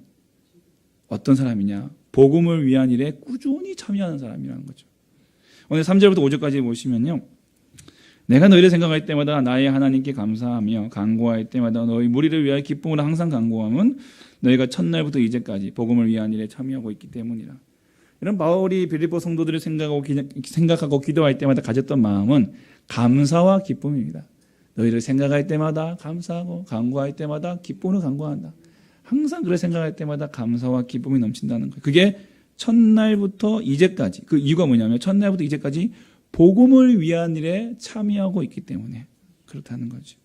어떤 사람이냐? 복음을 위한 일에 꾸준히 참여하는 사람이라는 거죠. 오늘 3절부터 5절까지 보시면요, 내가 너희를 생각할 때마다 나의 하나님께 감사하며 간구할 때마다 너희 무리를 위하여 기쁨으로 항상 간구함은 너희가 첫날부터 이제까지 복음을 위한 일에 참여하고 있기 때문이라. 이런 바울이 빌립보 성도들을 생각하고 기도할 때마다 가졌던 마음은 감사와 기쁨입니다. 너희를 생각할 때마다 감사하고 간구할 때마다 기쁨으로 간구한다. 항상 그를 생각할 때마다 감사와 기쁨이 넘친다는 거예요. 그게 첫날부터 이제까지, 그 이유가 뭐냐면 첫날부터 이제까지 복음을 위한 일에 참여하고 있기 때문에 그렇다는 거죠.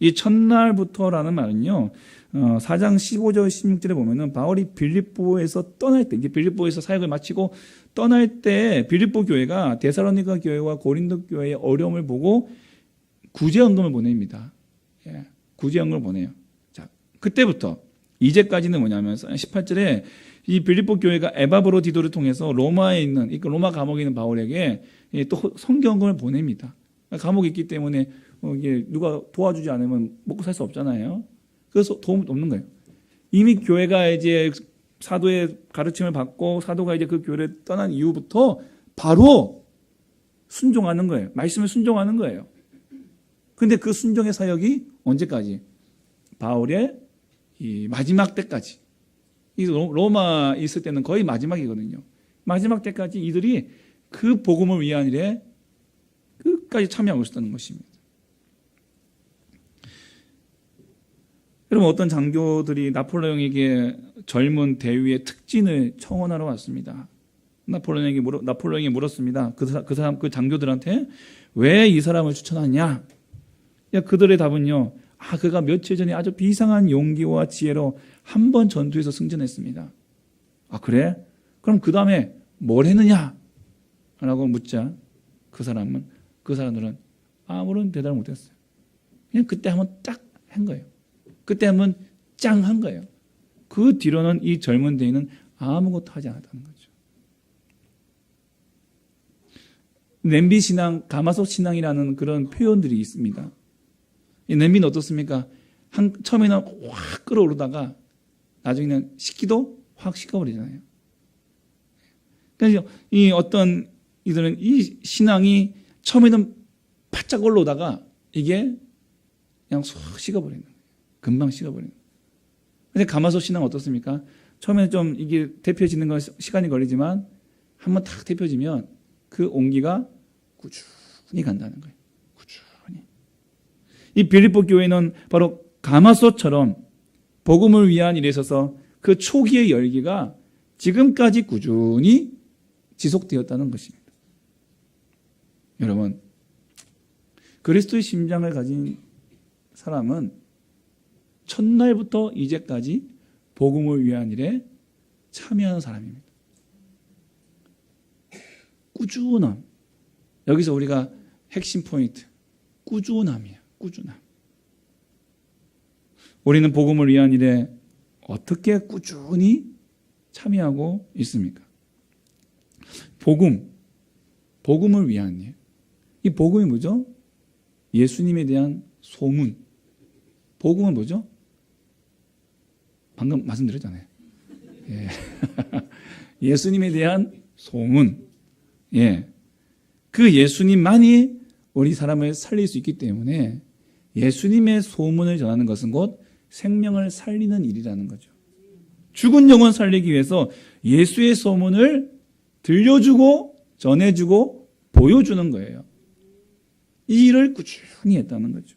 이 첫날부터라는 말은요, 4장 15절 16절에 보면은 바울이 빌립보에서 떠날 때, 이제 빌립보에서 사역을 마치고 떠날 때 빌립보 교회가 데살로니가 교회와 고린도 교회의 어려움을 보고 구제헌금을 보냅니다. 예, 구제헌금을 보내요. 자, 그때부터 이제까지는 뭐냐면 18절에 이 빌립보 교회가 에바브로디도를 통해서 로마에 있는, 로마 감옥에 있는 바울에게 또 성경을 보냅니다. 감옥에 있기 때문에 이게 누가 도와주지 않으면 먹고 살 수 없잖아요. 그래서 도움 없는 거예요. 이미 교회가 이제 사도의 가르침을 받고 사도가 이제 그 교회를 떠난 이후부터 바로 순종하는 거예요. 말씀을 순종하는 거예요. 근데 그 순종의 사역이 언제까지? 바울의 이 마지막 때까지. 이 로마 있을 때는 거의 마지막이거든요. 마지막 때까지 이들이 그 복음을 위한 일에 끝까지 참여하고 있었다는 것입니다. 여러분, 어떤 장교들이 나폴레옹에게 젊은 대위의 특진을 청원하러 왔습니다. 나폴레옹이 물었습니다. 그 장교들한테 왜 이 사람을 추천하냐? 그들의 답은요, 그가 며칠 전에 아주 비상한 용기와 지혜로 한 번 전투에서 승전했습니다. 그래? 그럼 그 다음에 뭘 했느냐? 라고 묻자 그 사람들은 아무런 대답을 못했어요. 그냥 그때 한번 딱 한 거예요. 그때 한번 짱 한 거예요. 그 뒤로는 이 젊은 대인은 아무것도 하지 않았다는 거죠. 냄비 신앙, 가마솥 신앙이라는 그런 표현들이 있습니다. 이 냄비는 어떻습니까? 처음에는 확 끓어오르다가 나중에는 식기도 확 식어버리잖아요. 그래서 이들은 이 신앙이 처음에는 바짝 올라오다가 이게 그냥 쏙 식어버리는 거예요. 금방 식어버리는 거예요. 근데 가마솥 신앙은 어떻습니까? 처음에는 좀 이게 데펴지는 건 시간이 걸리지만 한번 탁 데펴지면 그 온기가 꾸준히 간다는 거예요. 꾸준히. 이 빌립보 교회는 바로 가마솥처럼 복음을 위한 일에 있어서 그 초기의 열기가 지금까지 꾸준히 지속되었다는 것입니다. 여러분, 그리스도의 심장을 가진 사람은 첫날부터 이제까지 복음을 위한 일에 참여하는 사람입니다. 꾸준함. 여기서 우리가 핵심 포인트, 꾸준함이에요. 꾸준함. 우리는 복음을 위한 일에 어떻게 꾸준히 참여하고 있습니까? 복음을 위한 일. 이 복음이 뭐죠? 예수님에 대한 소문. 복음은 뭐죠? 방금 말씀드렸잖아요. 예. 예수님에 대한 소문. 예. 그 예수님만이 우리 사람을 살릴 수 있기 때문에 예수님의 소문을 전하는 것은 곧 생명을 살리는 일이라는 거죠. 죽은 영혼 살리기 위해서 예수의 소문을 들려주고 전해주고 보여주는 거예요. 이 일을 꾸준히 했다는 거죠.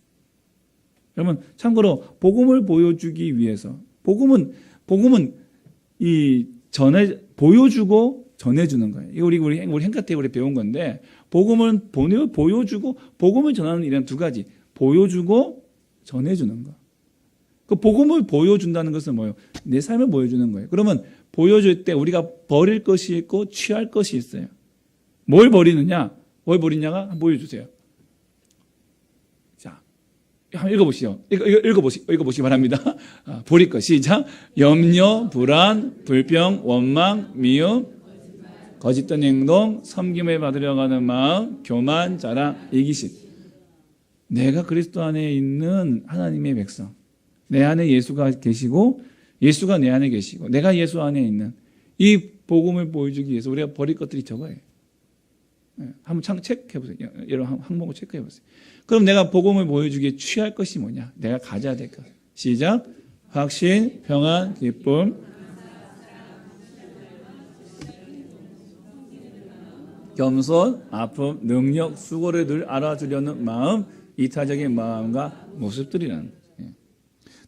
여러분, 참고로 복음을 보여주기 위해서 복음은 보여주고 전해주는 거예요. 이거 우리 행카 때 우리 배운 건데, 복음은 보여주고 복음을 전하는 일은 두 가지. 보여주고 전해주는 거. 그 복음을 보여준다는 것은 뭐예요? 내 삶을 보여주는 거예요. 그러면 보여줄 때 우리가 버릴 것이 있고 취할 것이 있어요. 뭘 버리느냐? 뭘 버리냐가 한번 보여주세요. 자, 한번 읽어보시죠. 읽어보시기 바랍니다. 버릴 것. 시작. 염려, 불안, 불평, 원망, 미움, 거짓된 행동, 섬김을 받으려고 하는 마음, 교만, 자랑, 이기심. 내가 그리스도 안에 있는 하나님의 백성. 내 안에 예수가 계시고 예수가 내 안에 계시고 내가 예수 안에 있는 이 복음을 보여주기 위해서 우리가 버릴 것들이 저거예요. 한번 체크해보세요. 여러분 항목을 체크해보세요. 그럼 내가 복음을 보여주기에 취할 것이 뭐냐? 내가 가져야 될 것. 시작. 확신, 평안, 기쁨, 겸손, 아픔, 능력, 수고를 늘 알아주려는 마음, 이타적인 마음과 모습들이라는.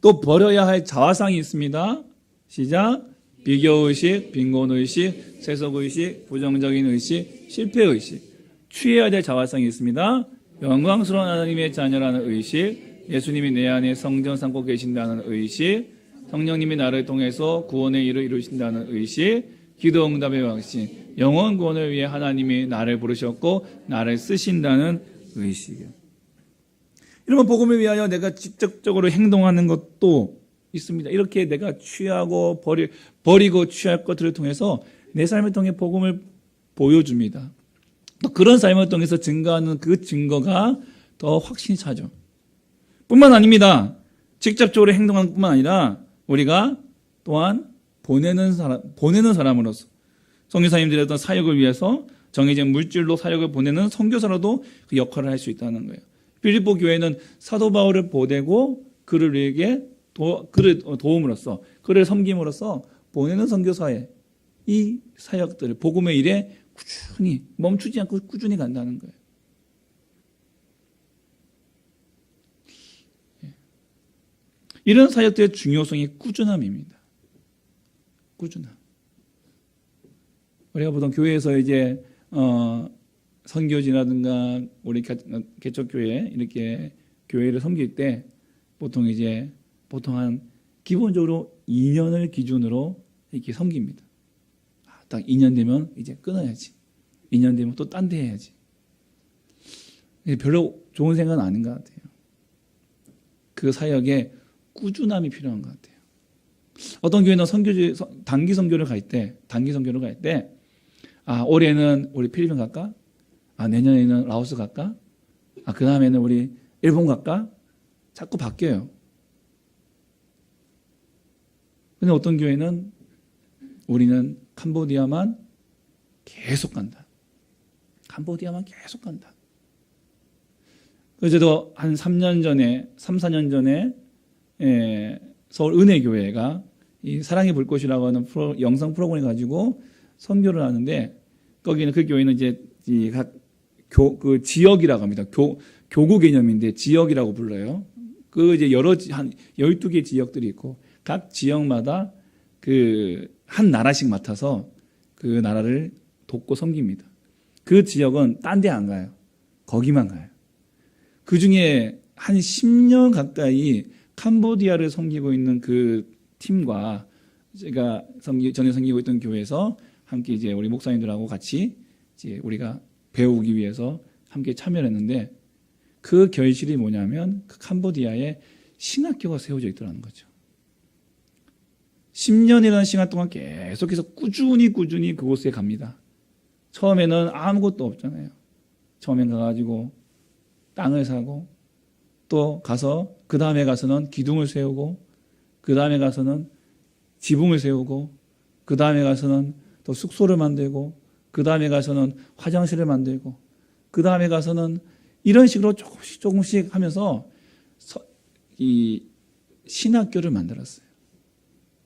또 버려야 할 자화상이 있습니다. 시작. 비교의식, 빈곤의식, 세속의식, 부정적인 의식, 실패의식. 취해야 될 자화상이 있습니다. 영광스러운 하나님의 자녀라는 의식, 예수님이 내 안에 성전 삼고 계신다는 의식, 성령님이 나를 통해서 구원의 일을 이루신다는 의식, 기도 응답의 확신, 영원 구원을 위해 하나님이 나를 부르셨고 나를 쓰신다는 의식이에요. 이러면 복음을 위하여 내가 직접적으로 행동하는 것도 있습니다. 이렇게 내가 취하고 버리고 취할 것들을 통해서 내 삶을 통해 복음을 보여줍니다. 또 그런 삶을 통해서 증거하는 그 증거가 더 확신이 차죠. 뿐만 아닙니다. 직접적으로 행동하는 뿐만 아니라 우리가 또한 보내는 사람으로서 선교사님들의 어떤 사역을 위해서 정해진 물질로 사역을 보내는 선교사로도 그 역할을 할 수 있다는 거예요. 빌립보 교회는 사도 바울을 보내고 그를 도움으로써 그를 섬김으로써 보내는 선교사의 이 사역들을 복음의 일에 꾸준히 멈추지 않고 꾸준히 간다는 거예요. 이런 사역들의 중요성이 꾸준함입니다. 꾸준함. 우리가 보통 교회에서 이제 선교지라든가 우리 개척교회 이렇게 교회를 섬길 때 보통 한 기본적으로 2년을 기준으로 이렇게 섬깁니다. 딱 2년 되면 이제 끊어야지. 2년 되면 또 딴 데 해야지. 별로 좋은 생각은 아닌 것 같아요. 그 사역에 꾸준함이 필요한 것 같아요. 어떤 교회는 단기 선교를 갈 때, 올해는 우리 필리핀 갈까? 내년에는 라오스 갈까? 그 다음에는 우리 일본 갈까? 자꾸 바뀌어요. 근데 어떤 교회는 우리는 캄보디아만 계속 간다. 캄보디아만 계속 간다. 그래도 한 3, 4년 전에 서울 은혜교회가 이 사랑의 불꽃이라고 하는 영상 프로그램을 가지고 선교를 하는데 거기는 그 교회는 이제 그 지역이라고 합니다. 교구 개념인데 지역이라고 불러요. 그 이제 한 12개 지역들이 있고 각 지역마다 한 나라씩 맡아서 그 나라를 돕고 섬깁니다. 그 지역은 딴 데 안 가요. 거기만 가요. 그 중에 한 10년 가까이 캄보디아를 섬기고 있는 그 팀과 제가 전에 섬기고 있던 교회에서 함께 이제 우리 목사님들하고 같이 이제 우리가 배우기 위해서 함께 참여를 했는데 그 결실이 뭐냐면 그 캄보디아에 신학교가 세워져 있더라는 거죠. 10년이라는 시간 동안 계속해서 꾸준히 그곳에 갑니다. 처음에는 아무것도 없잖아요. 처음엔 가가지고 땅을 사고 또 가서 그 다음에 가서는 기둥을 세우고 그 다음에 가서는 지붕을 세우고 그 다음에 가서는 또 숙소를 만들고 그 다음에 가서는 화장실을 만들고 그 다음에 가서는 이런 식으로 조금씩 하면서 이 신학교를 만들었어요.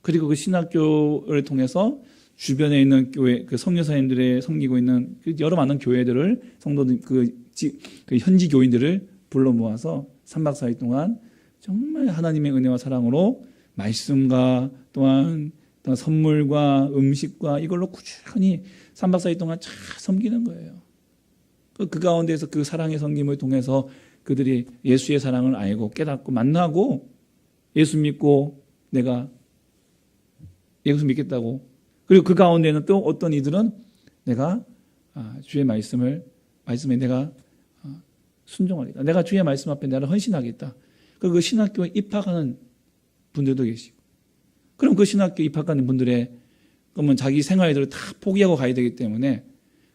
그리고 그 신학교를 통해서 주변에 있는 교회, 그 선교사님들의 섬기고 있는 여러 많은 교회들을 성도들, 그 현지 교인들을 불러 모아서 3박 4일 동안 정말 하나님의 은혜와 사랑으로 말씀과 또한 선물과 음식과 이걸로 꾸준히 3박 4일 동안 잘 섬기는 거예요. 그 가운데서 그 사랑의 섬김을 통해서 그들이 예수의 사랑을 알고 깨닫고 만나고 예수 믿고 내가 예수 믿겠다고. 그리고 그 가운데는 또 어떤 이들은 내가 주의 말씀에 내가 순종하겠다. 내가 주의 말씀 앞에 내가 헌신하겠다. 그리고 그 신학교에 입학하는 분들도 계시고. 그럼 그 신학교에 입학하는 분들의 그러면 자기 생활들을 다 포기하고 가야 되기 때문에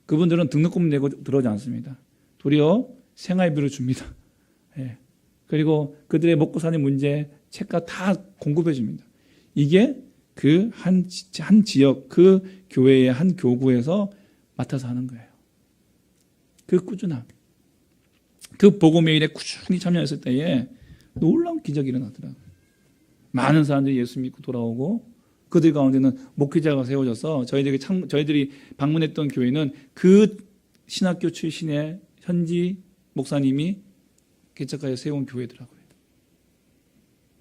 그분들은 등록금 내고 들어오지 않습니다. 도리어 생활비를 줍니다. 예. 그리고 그들의 먹고 사는 문제, 책과 다 공급해 줍니다. 이게 그 한 지역, 그 교회의 한 교구에서 맡아서 하는 거예요. 그 꾸준함. 그 복음의 일에 꾸준히 참여했을 때에 놀라운 기적이 일어나더라고요. 많은 사람들이 예수 믿고 돌아오고 그들 가운데는 목회자가 세워져서 저희들이 방문했던 교회는 그 신학교 출신의 현지 목사님이 개척하여 세운 교회더라고요.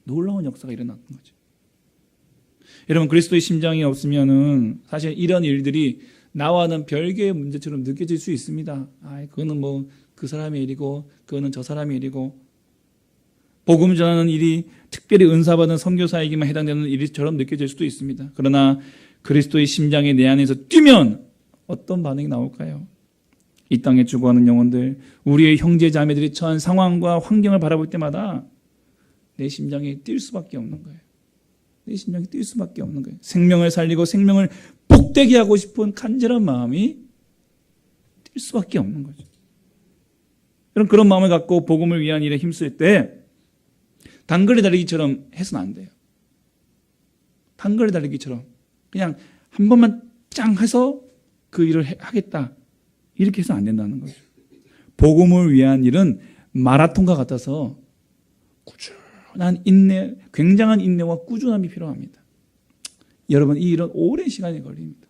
놀라운 역사가 일어났던 거죠. 여러분, 그리스도의 심장이 없으면은 사실 이런 일들이 나와는 별개의 문제처럼 느껴질 수 있습니다. 그거는 뭐 그 사람의 일이고 그거는 저 사람의 일이고 복음 전하는 일이 특별히 은사받은 선교사에게만 해당되는 일처럼 느껴질 수도 있습니다. 그러나 그리스도의 심장이 내 안에서 뛰면 어떤 반응이 나올까요? 이 땅에 죽어가는 영혼들, 우리의 형제 자매들이 처한 상황과 환경을 바라볼 때마다 내 심장이 뛸 수밖에 없는 거예요. 내 심장이 뛸 수밖에 없는 거예요. 생명을 살리고 생명을 복되게 하고 싶은 간절한 마음이 뛸 수밖에 없는 거죠. 그런 마음을 갖고 복음을 위한 일에 힘쓸 때 단거리 달리기처럼 해서는 안 돼요. 단거리 달리기처럼 그냥 한 번만 짱 해서 그 일을 하겠다 이렇게 해서 안 된다는 거죠. 복음을 위한 일은 마라톤과 같아서 꾸준한 인내, 굉장한 인내와 꾸준함이 필요합니다. 여러분, 이 일은 오랜 시간이 걸립니다.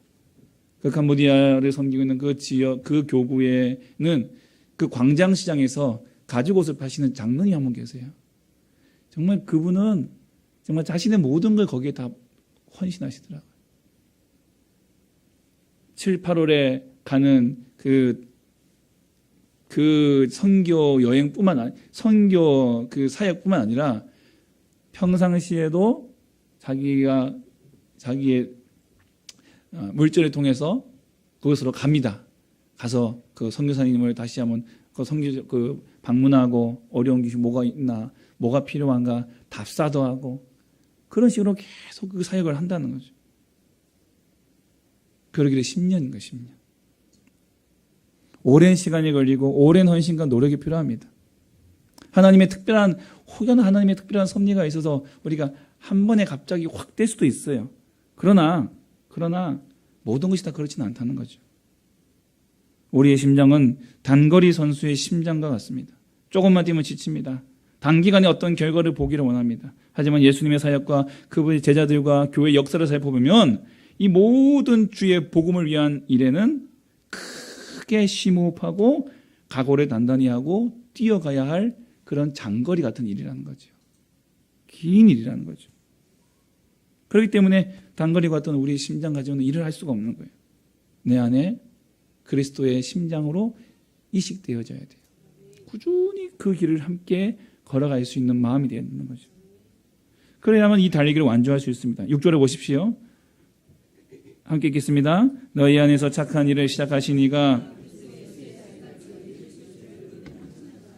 그 캄보디아를 섬기고 있는 그 지역, 그 교구에는 그 광장시장에서 가죽옷을 파시는 장로님 한 분 계세요. 정말 그분은 정말 자신의 모든 걸 거기에 다 헌신하시더라고요. 7, 8월에 가는 그 선교 여행뿐만 아니라 선교 그 사역뿐만 아니라 평상시에도 자기의 물질을 통해서 그곳으로 갑니다. 가서 그 선교사님을 다시 한번 그 방문하고 어려운 것이 뭐가 있나, 뭐가 필요한가 답사도 하고 그런 식으로 계속 그 사역을 한다는 거죠. 그러기를 10년인 거예요. 10년. 오랜 시간이 걸리고 오랜 헌신과 노력이 필요합니다. 하나님의 특별한 섭리가 있어서 우리가 한 번에 갑자기 확 될 수도 있어요. 그러나 모든 것이 다 그렇지는 않다는 거죠. 우리의 심장은 단거리 선수의 심장과 같습니다. 조금만 뛰면 지칩니다. 단기간에 어떤 결과를 보기를 원합니다. 하지만 예수님의 사역과 그분의 제자들과 교회 역사를 살펴보면 이 모든 주의 복음을 위한 일에는 크게 심호흡하고 각오를 단단히 하고 뛰어가야 할 그런 장거리 같은 일이라는 거죠. 긴 일이라는 거죠. 그렇기 때문에 단거리 같은 우리 심장 가지고는 일을 할 수가 없는 거예요. 내 안에 그리스도의 심장으로 이식되어져야 돼요. 꾸준히 그 길을 함께 걸어갈 수 있는 마음이 되어야 되는 거죠. 그래야만 이 달리기를 완주할 수 있습니다. 6절을 보십시오. 함께 읽겠습니다. 너희 안에서 착한 일을 시작하신 이가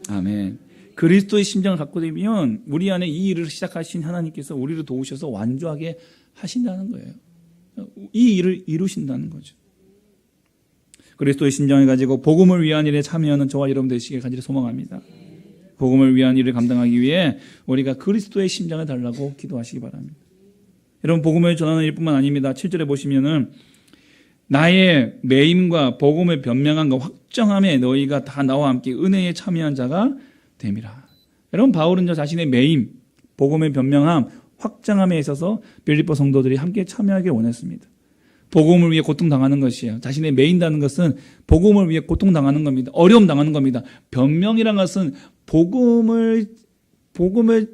아멘. 그리스도의 심장을 갖고 되면 우리 안에 이 일을 시작하신 하나님께서 우리를 도우셔서 완주하게 하신다는 거예요. 이 일을 이루신다는 거죠. 그리스도의 심장을 가지고 복음을 위한 일에 참여하는 저와 여러분 되시길 간절히 소망합니다. 복음을 위한 일을 감당하기 위해 우리가 그리스도의 심장을 달라고 기도하시기 바랍니다. 여러분, 복음을 전하는 일뿐만 아닙니다. 7절에 보시면은 나의 매임과 복음을 변명함과 확정함에 너희가 다 나와 함께 은혜에 참여한 자가 됨이라. 여러분, 바울은 저 자신의 매임, 복음의 변명함, 확장함에 있어서 빌립보 성도들이 함께 참여하길 원했습니다. 복음을 위해 고통당하는 것이에요. 자신의 매인다는 것은 복음을 위해 고통당하는 겁니다. 어려움 당하는 겁니다. 변명이란 것은 복음을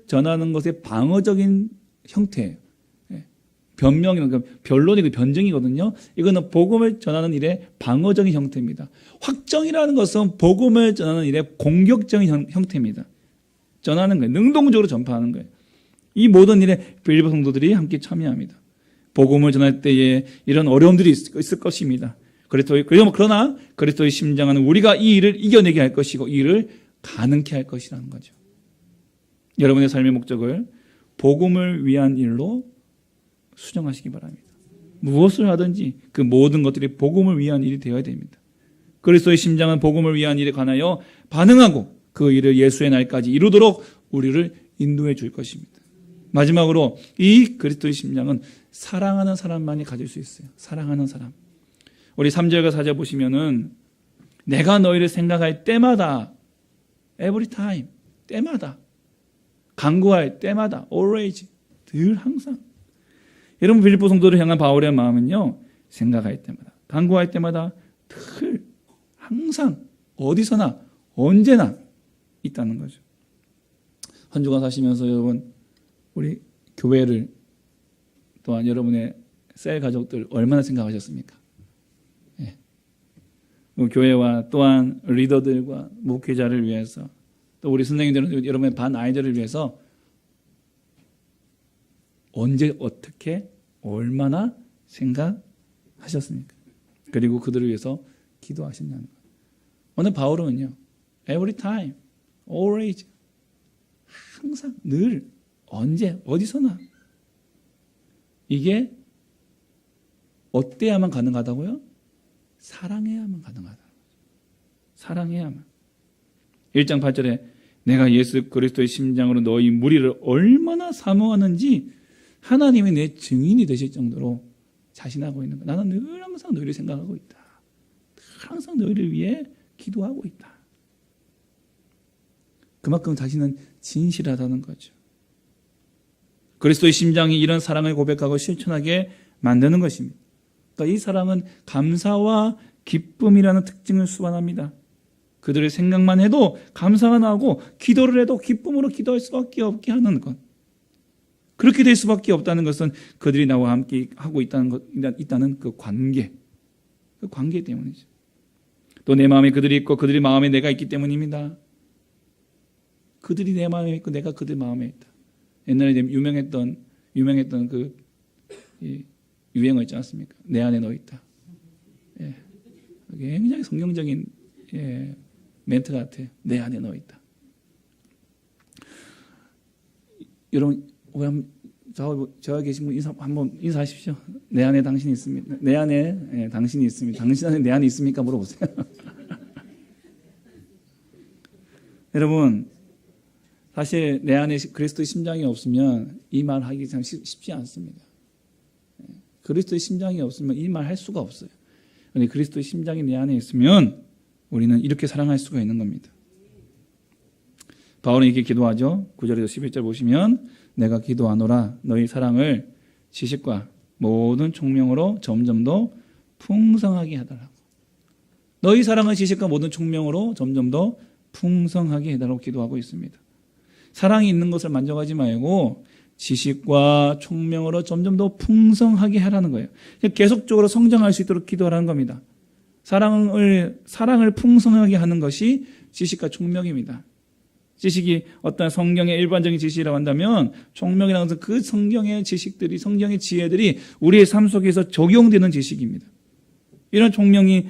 전하는 것의 방어적인 형태예요. 변명이란 건 변론이고 변증이거든요. 이거는 복음을 전하는 일의 방어적인 형태입니다. 확정이라는 것은 복음을 전하는 일의 공격적인 형태입니다. 전하는 거예요. 능동적으로 전파하는 거예요. 이 모든 일에 빌립보 성도들이 함께 참여합니다. 복음을 전할 때에 이런 어려움들이 있을 것입니다. 그러나 그리스도의 심장은 우리가 이 일을 이겨내게 할 것이고 이 일을 가능케 할 것이라는 거죠. 여러분의 삶의 목적을 복음을 위한 일로 수정하시기 바랍니다. 무엇을 하든지 그 모든 것들이 복음을 위한 일이 되어야 됩니다. 그리스도의 심장은 복음을 위한 일에 관하여 반응하고 그 일을 예수의 날까지 이루도록 우리를 인도해 줄 것입니다. 마지막으로 이 그리스도의 심장은 사랑하는 사람만이 가질 수 있어요. 사랑하는 사람. 우리 3절과 4절 보시면은 내가 너희를 생각할 때마다 every time, 때마다 간구할 때마다 always, 늘 항상. 여러분, 빌립보 성도를 향한 바울의 마음은요, 생각할 때마다, 간구할 때마다, 늘, 항상, 어디서나, 언제나 있다는 거죠. 한 주간 사시면서 여러분, 우리 교회를, 또한 여러분의 셀 가족들 얼마나 생각하셨습니까? 예. 교회와 또한 리더들과 목회자를 위해서, 또 우리 선생님들은 여러분의 반 아이들을 위해서 언제 어떻게 얼마나 생각하셨습니까? 그리고 그들을 위해서 기도하신다는 거예요. 오늘 바울은요, every time, always, 항상, 늘, 언제, 어디서나. 이게 어때야만 가능하다고요? 사랑해야만 가능하다는 거죠. 사랑해야만. 1장 8절에 내가 예수 그리스도의 심장으로 너희 무리를 얼마나 사모하는지 하나님이 내 증인이 되실 정도로 자신하고 있는 거야. 나는 늘 항상 너희를 생각하고 있다. 늘 항상 너희를 위해 기도하고 있다. 그만큼 자신은 진실하다는 거죠. 그리스도의 심장이 이런 사랑을 고백하고 실천하게 만드는 것입니다. 그러니까 이 사랑은 감사와 기쁨이라는 특징을 수반합니다. 그들의 생각만 해도 감사가 나고 기도를 해도 기쁨으로 기도할 수밖에 없게 하는 것. 그렇게 될 수밖에 없다는 것은 그들이 나와 함께 하고 있다는 그 관계 때문이죠. 또 내 마음에 그들이 있고 그들의 마음에 내가 있기 때문입니다. 그들이 내 마음에 있고 내가 그들 마음에 있다. 옛날에 유명했던 그 유행어 있지 않습니까? 내 안에 너 있다. 예. 굉장히 성경적인 멘트 같아요. 내 안에 너 있다. 여러분, 저와 계신 분 한번 인사하십시오. 내 안에 당신이 있습니다. 내 안에 당신이 있습니다. 당신 안에 내 안에 있습니까? 물어보세요. 여러분, 사실 내 안에 그리스도의 심장이 없으면 이 말 하기 참 쉽지 않습니다. 그리스도의 심장이 없으면 이 말 할 수가 없어요. 그런데 그리스도의 심장이 내 안에 있으면 우리는 이렇게 사랑할 수가 있는 겁니다. 바울은 이렇게 기도하죠. 9절에서 11절 보시면 내가 기도하노라 너희 사랑을 지식과 모든 총명으로 점점 더 풍성하게 해달라고. 너희 사랑을 지식과 모든 총명으로 점점 더 풍성하게 해달라고 기도하고 있습니다. 사랑이 있는 것을 만족하지 말고 지식과 총명으로 점점 더 풍성하게 하라는 거예요. 계속적으로 성장할 수 있도록 기도하라는 겁니다. 사랑을 풍성하게 하는 것이 지식과 총명입니다. 지식이 어떤 성경의 일반적인 지식이라고 한다면 총명이라는 것은 그 성경의 지식들이, 성경의 지혜들이 우리의 삶 속에서 적용되는 지식입니다. 이런 총명과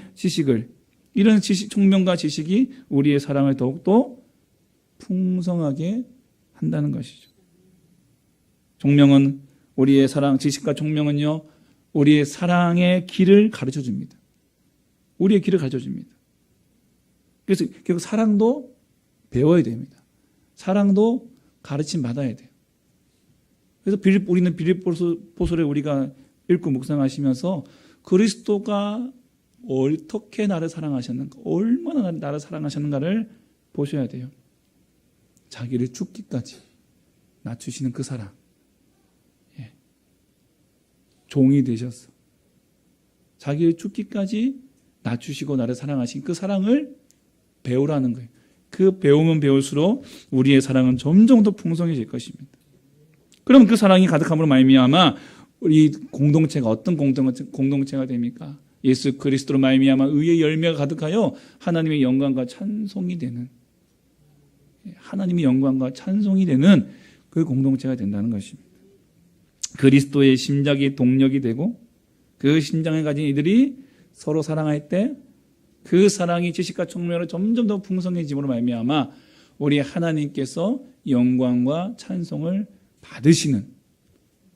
지식이 우리의 사랑을 더욱더 풍성하게 한다는 것이죠. 종명은 우리의 사랑, 지식과 종명은요, 우리의 사랑의 길을 가르쳐 줍니다. 우리의 길을 가르쳐 줍니다. 그래서 결국 사랑도 배워야 됩니다. 사랑도 가르침 받아야 돼요. 그래서 우리는 빌립보서를 우리가 읽고 묵상하시면서 그리스도가 어떻게 나를 사랑하셨는가, 얼마나 나를 사랑하셨는가를 보셔야 돼요. 자기를 죽기까지 낮추시는 그 사랑. 예. 종이 되셨어. 자기를 죽기까지 낮추시고 나를 사랑하신 그 사랑을 배우라는 거예요. 그 배우면 배울수록 우리의 사랑은 점점 더 풍성해질 것입니다. 그럼 그 사랑이 가득함으로 말미암아 우리 공동체가 어떤 공동체가 됩니까? 예수 그리스도로 말미암아 의의 열매가 가득하여 하나님의 영광과 찬송이 되는, 하나님의 영광과 찬송이 되는 그 공동체가 된다는 것입니다. 그리스도의 심장이 동력이 되고 그 심장을 가진 이들이 서로 사랑할 때 그 사랑이 지식과 총명으로 점점 더 풍성해짐으로 말미암아 우리 하나님께서 영광과 찬송을 받으시는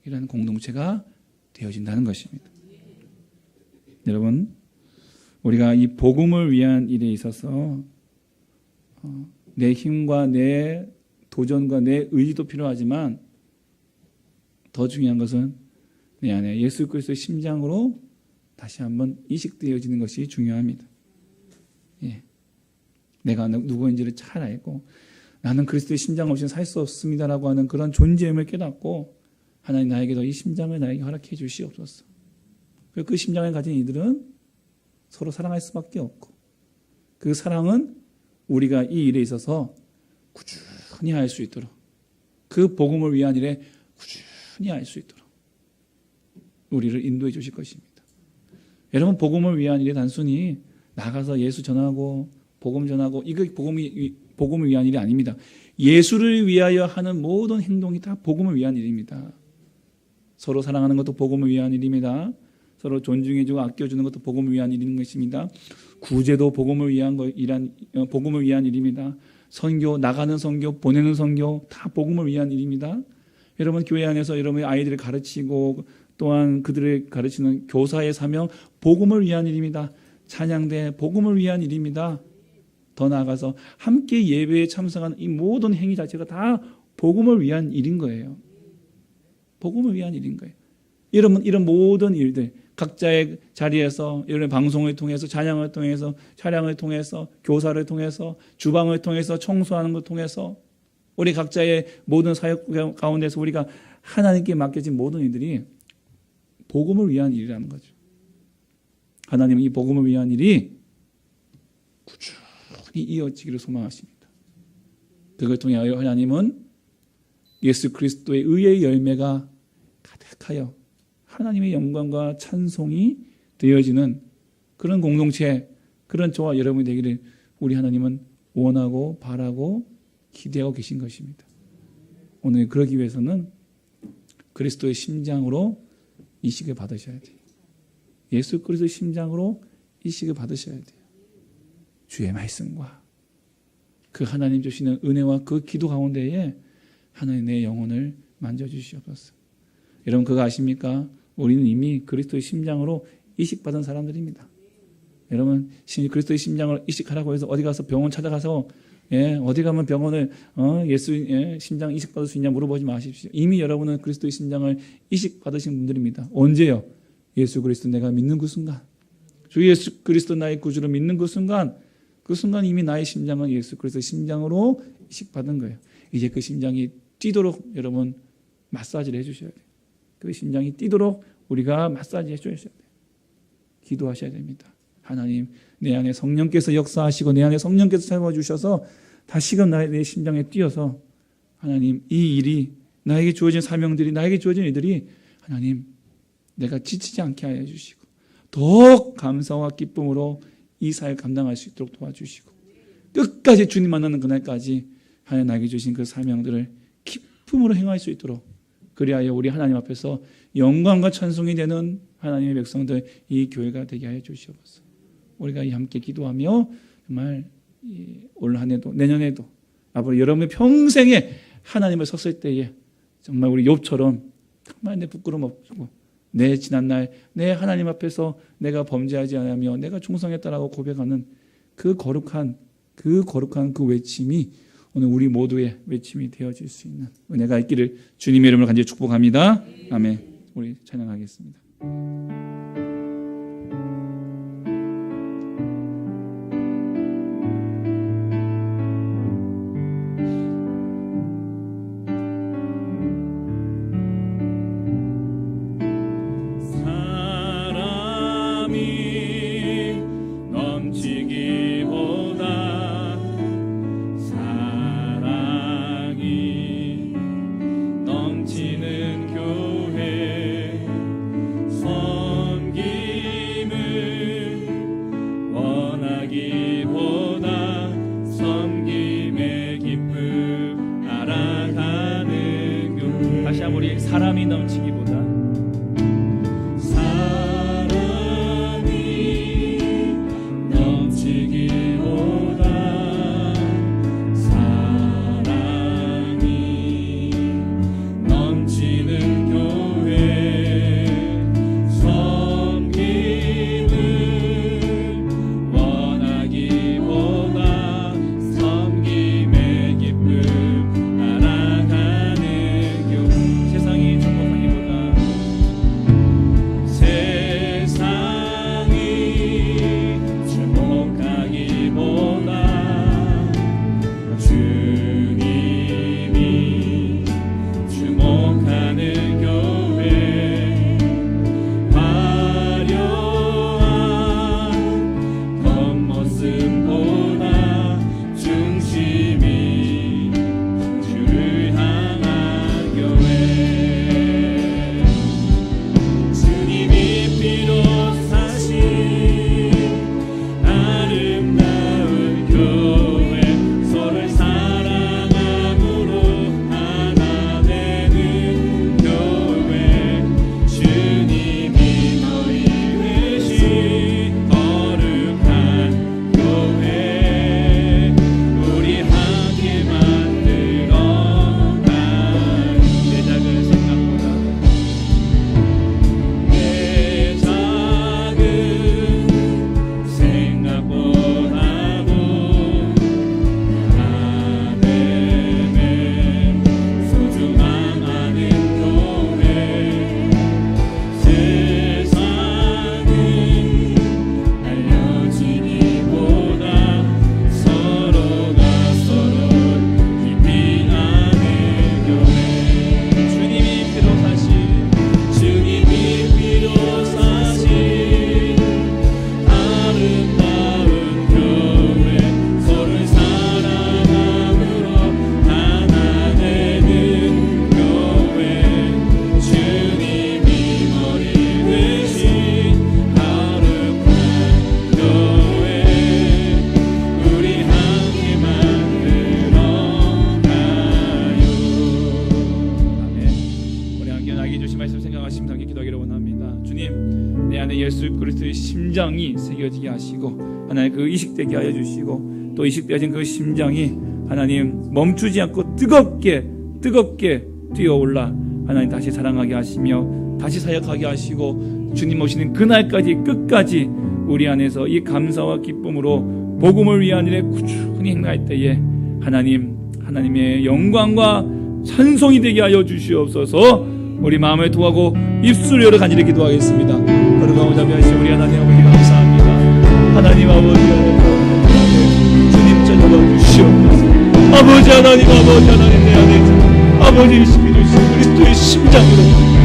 이런 공동체가 되어진다는 것입니다. 여러분, 우리가 이 복음을 위한 일에 있어서 내 힘과 내 도전과 내 의지도 필요하지만 더 중요한 것은 내 안에 예수 그리스도의 심장으로 다시 한번 이식되어지는 것이 중요합니다. 예. 내가 누구인지를 잘 알고 나는 그리스도의 심장 없이는 살 수 없습니다라고 하는 그런 존재임을 깨닫고 하나님 나에게도 이 심장을 나에게 허락해 주시옵소서. 그 심장을 가진 이들은 서로 사랑할 수밖에 없고 그 사랑은 우리가 이 일에 있어서 꾸준히 할 수 있도록, 그 복음을 위한 일에 꾸준히 할 수 있도록 우리를 인도해 주실 것입니다. 여러분, 복음을 위한 일이 단순히 나가서 예수 전하고 복음 전하고 이거 복음을 위한 일이 아닙니다. 예수를 위하여 하는 모든 행동이 다 복음을 위한 일입니다. 서로 사랑하는 것도 복음을 위한 일입니다. 서로 존중해주고 아껴주는 것도 복음을 위한 일인 것입니다. 구제도 복음을 위한 일입니다. 선교, 나가는 선교, 보내는 선교 다 복음을 위한 일입니다. 여러분, 교회 안에서 여러분의 아이들을 가르치고 또한 그들을 가르치는 교사의 사명, 복음을 위한 일입니다. 찬양대, 복음을 위한 일입니다. 더 나아가서 함께 예배에 참석하는 이 모든 행위 자체가 다 복음을 위한 일인 거예요. 복음을 위한 일인 거예요. 여러분, 이런 모든 일들, 각자의 자리에서, 이런 방송을 통해서, 찬양을 통해서, 촬영을 통해서, 교사를 통해서, 주방을 통해서, 청소하는 걸 통해서, 우리 각자의 모든 사역 가운데서 우리가 하나님께 맡겨진 모든 일들이 복음을 위한 일이라는 거죠. 하나님은 이 복음을 위한 일이 꾸준히 이어지기를 소망하십니다. 그걸 통하여 하나님은 예수 그리스도의 의의 열매가 가득하여 하나님의 영광과 찬송이 되어지는 그런 공동체, 그런 저와 여러분이 되기를 우리 하나님은 원하고 바라고 기대하고 계신 것입니다. 오늘 그러기 위해서는 그리스도의 심장으로 이식을 받으셔야 돼요. 예수 그리스도의 심장으로 이식을 받으셔야 돼요. 주의 말씀과 그 하나님 주시는 은혜와 그 기도 가운데에 하나님 내 영혼을 만져주시옵소서. 여러분, 그거 아십니까? 우리는 이미 그리스도의 심장으로 이식받은 사람들입니다. 여러분, 그리스도의 심장을 이식하라고 해서 어디 가서 병원 찾아가서 어디 가면 병원을 예수 심장 이식받을 수 있냐 물어보지 마십시오. 이미 여러분은 그리스도의 심장을 이식받으신 분들입니다. 언제요? 예수 그리스도 내가 믿는 그 순간, 주 예수 그리스도 나의 구주를 믿는 그 순간 이미 나의 심장은 예수 그리스도의 심장으로 이식받은 거예요. 이제 그 심장이 뛰도록 여러분 마사지를 해주셔야 돼요. 그 심장이 뛰도록 우리가 마사지 해주셔야 돼요. 기도하셔야 됩니다. 하나님, 내 안에 성령께서 역사하시고 내 안에 성령께서 세워주셔서 다시금 내 심장에 뛰어서 하나님, 이 일이 나에게 주어진 사명들이, 나에게 주어진 일들이 하나님 내가 지치지 않게 하여 주시고 더욱 감사와 기쁨으로 이 사역을 감당할 수 있도록 도와주시고 끝까지 주님 만나는 그날까지 하나님 나에게 주신 그 사명들을 기쁨으로 행할 수 있도록, 그리하여 우리 하나님 앞에서 영광과 찬송이 되는 하나님의 백성들, 이 교회가 되게 하여 주시옵소서. 우리가 함께 기도하며 정말 올 한 해도 내년에도 앞으로 여러분의 평생에 하나님을 섰을 때에 정말 우리 욥처럼 정말 내 부끄러움 없고 내 지난날 내 하나님 앞에서 내가 범죄하지 않으며 내가 충성했다라고 고백하는 그 거룩한 그 외침이 오늘 우리 모두의 외침이 되어질 수 있는 은혜가 있기를 주님의 이름으로 간절히 축복합니다. 아멘. 우리 찬양하겠습니다. 사람이 넘치기보다 심장이 새겨지게 하시고 하나님 그 이식되게 하여 주시고 또 이식되어진 그 심장이 하나님 멈추지 않고 뜨겁게 뛰어올라 하나님 다시 사랑하게 하시며 다시 사역하게 하시고 주님 오시는 그날까지 끝까지 우리 안에서 이 감사와 기쁨으로 복음을 위한 일에 꾸준히 행할 때에 하나님의 영광과 찬송이 되게 하여 주시옵소서. 우리 마음을 통하고 입술을 열어 간절히 기도하겠습니다. 거룩하고 자비하신 우리 하나님 아버지 감사합니다. 하나님 아버지 주님 찾아와 주시옵소서. 아버지 하나님 내 안에 아버지를 시켜주신 그리스도의 심장으로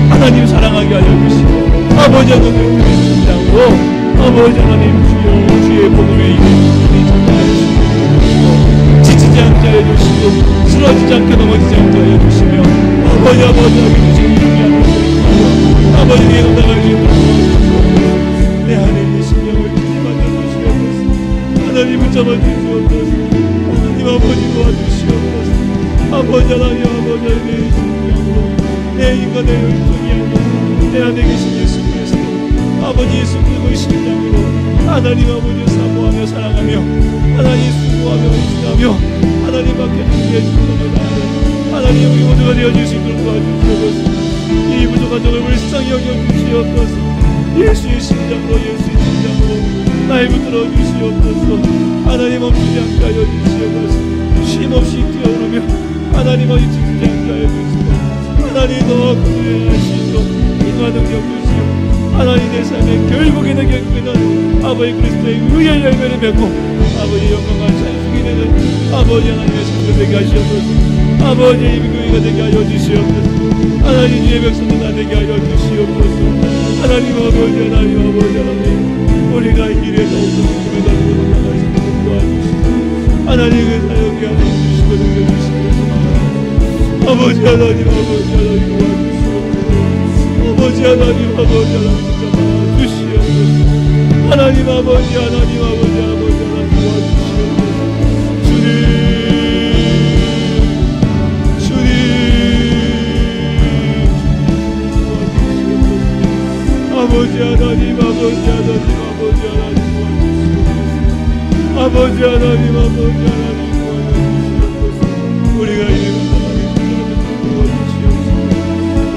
하나님 사랑하게 하여 주시고 아버지 하나님 그 심장으로 아버지 하나님 주의 복음의 일을 전하여 주시고 지치지 않게 하여 주시고 쓰러지지 않게 넘어지지 않게 하여 주시며 아버지 주신 아버지의 감당할 수 있도록 도와주시옵소서. 내 안에 있는 심령을 만들어 주시옵소서. 하나님 붙잡아 주시옵소서. 하나님 아버지 도와주시옵소서. 아버지 하나님 내 심령으로 내 인간의 영성이 아니라 내 안에 계신 예수 그리스도 아버지 예수 그리스도의 심장으로 하나님 아버지 사모하며 사랑하며 하나님 수고하며 의지하며 하나님 앞에 함께 해주옵소서. 하나님 우리 모두가 되어주시도록 도와주시옵소서. 이 부족한 점을 불쌍히 여겨주시옵소서. 예수의 심장으로 예수의 심장으로 날 붙들어 주시옵소서. 하나님 멈추지 않게 하여 주시옵소서. 쉼없이 뛰어오르며 하나님 어디 지키지 않게 하여 주시옵소서. 하나님 더 구해하시고 인화 능력 주시옵소서. 하나님 내 삶의 결국에는 아버지 그리스도의 의의 열매를 맺고 아버지 영광과 찬송이 되는 아버지 하나님의 성도 되게 하시옵소서. 아버지의 교회가 되게 하여 주시옵소서. 하나님 주의 백성들 다 되게 하여 주시옵소서. 하나님 아버지 하나님 우리가 이 길에 더욱더 믿음을 가지고 나아갈 수 있도록 도와주시고 하나님을 사역에 하여 주시고 능력주시옵소서. 아버지 하나님 도와주시옵소서. 아버지 하나님 잡아주시옵소서. 하나님 아버지 도와주시옵소서. 아버지 하나님 도와주시옵소서. 아버지 하나님 도와주시옵소서. 우리가 이름을 도와주시옵소서.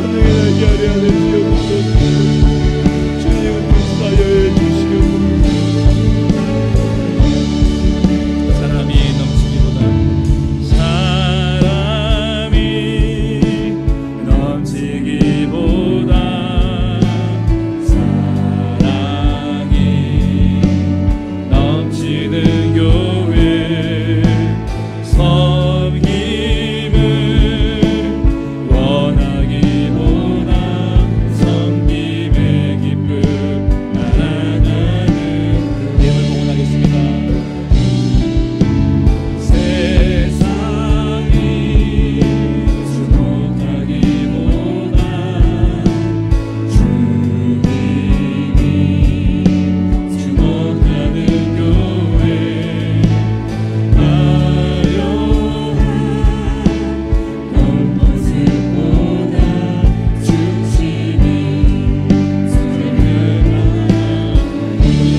하늘에 날개 아래 안에 지어주시옵소서. 주님은 사여해 주시옵소서. 사람이 넘치기보다 사랑이 넘치는 교회 섬김을 원하기보다 섬김의 기쁨 알아가는 예물 봉헌하겠습니다. 세상이 주목하기보다 주님이 주목하는 교회 아련한 모습보다 중심이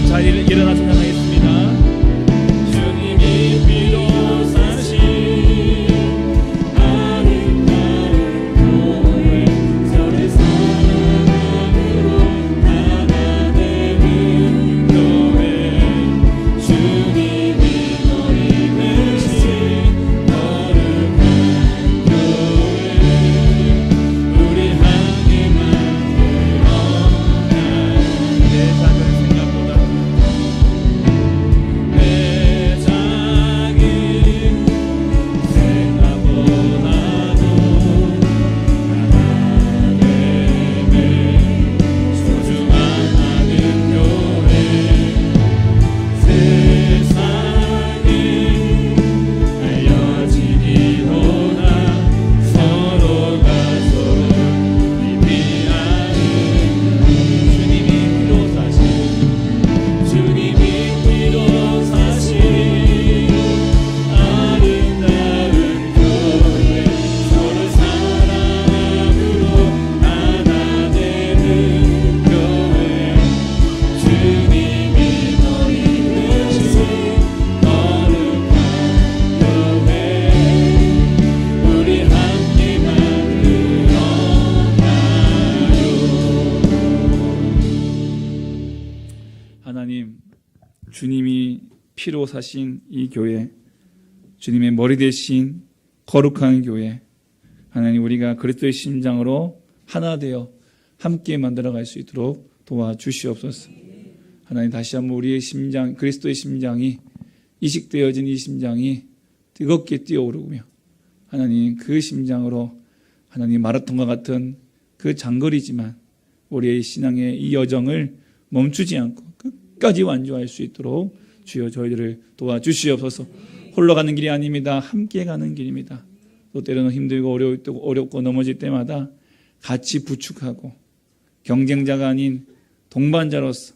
자, 일어나서 나가겠습니다. 주님이 피로 사신 아름다운 교회 서로의 사랑으로 하나 되는 교회 주님이 머리 되신 거룩한 교회 우리 하나님만 드러나 내 작은 생각보다 내 작은 생각보다도 하나님의 소중한 아는 교회 세상에 알려지기보다 서로가 서로 미미하는 주님이 피로 사신 아름다운 교회 서로 사랑으로 하나 되는 교회 주님이 머리 되신 거룩한 교회 우리 함께만 드러나요. 하나님 주님이 피로 사신 이 교회 주님의 머리 대신 거룩한 교회 하나님 우리가 그리스도의 심장으로 하나 되어 함께 만들어갈 수 있도록 도와주시옵소서. 하나님 다시 한번 우리의 심장 그리스도의 심장이 이식되어진 이 심장이 뜨겁게 뛰어오르며 하나님 그 심장으로 하나님 마라톤과 같은 그 장거리지만 우리의 신앙의 이 여정을 멈추지 않고 끝까지 완주할 수 있도록 주여 저희들을 도와주시옵소서. 홀로 가는 길이 아닙니다. 함께 가는 길입니다. 또 때로는 힘들고 어렵고 넘어질 때마다 같이 부축하고 경쟁자가 아닌 동반자로서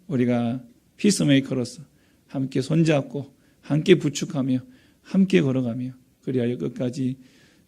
우리가 피스메이커로서 함께 손잡고 함께 부축하며 함께 걸어가며 그리하여 끝까지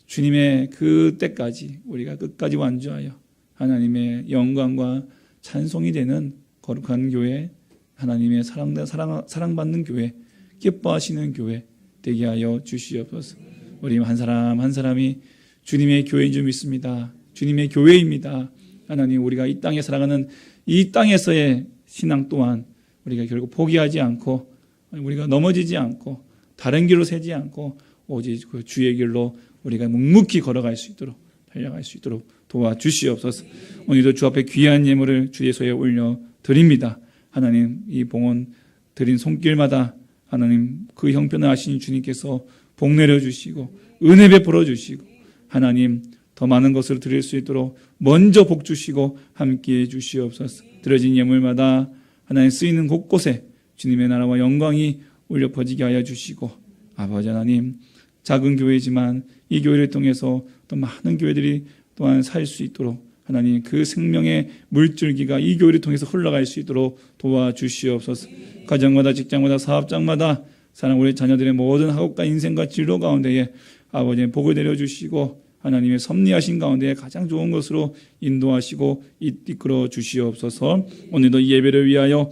주님의 그 때까지 우리가 끝까지 완주하여 하나님의 영광과 찬송이 되는 거룩한 교회 하나님의 사랑받는 교회 기뻐하시는 교회 되게 하여 주시옵소서. 우리 한 사람 한 사람이 주님의 교회인 줄 믿습니다. 주님의 교회입니다. 하나님, 우리가 이 땅에 살아가는 이 땅에서의 신앙 또한 우리가 결국 포기하지 않고, 우리가 넘어지지 않고 다른 길로 새지 않고 오직 그 주의 길로 우리가 묵묵히 걸어갈 수 있도록, 달려갈 수 있도록 도와주시옵소서. 오늘도 주 앞에 귀한 예물을 주 예수에 올려 드립니다. 하나님, 이 봉헌 드린 손길마다 하나님 그 형편을 아시는 주님께서 복 내려주시고 은혜 베풀어 주시고, 하나님 더 많은 것을 드릴 수 있도록 먼저 복 주시고 함께해 주시옵소서. 드려진 예물마다 하나님 쓰이는 곳곳에 주님의 나라와 영광이 울려 퍼지게 하여 주시고, 아버지 하나님, 작은 교회지만 이 교회를 통해서 또 많은 교회들이 또한 살 수 있도록 하나님 그 생명의 물줄기가 이 교회를 통해서 흘러갈 수 있도록 도와주시옵소서. 가정마다 직장마다 사업장마다 사랑 우리 자녀들의 모든 학업과 인생과 진로 가운데에 아버지의 복을 내려주시고 하나님의 섭리하신 가운데 가장 좋은 것으로 인도하시고 이끌어 주시옵소서. 오늘도 이 예배를 위하여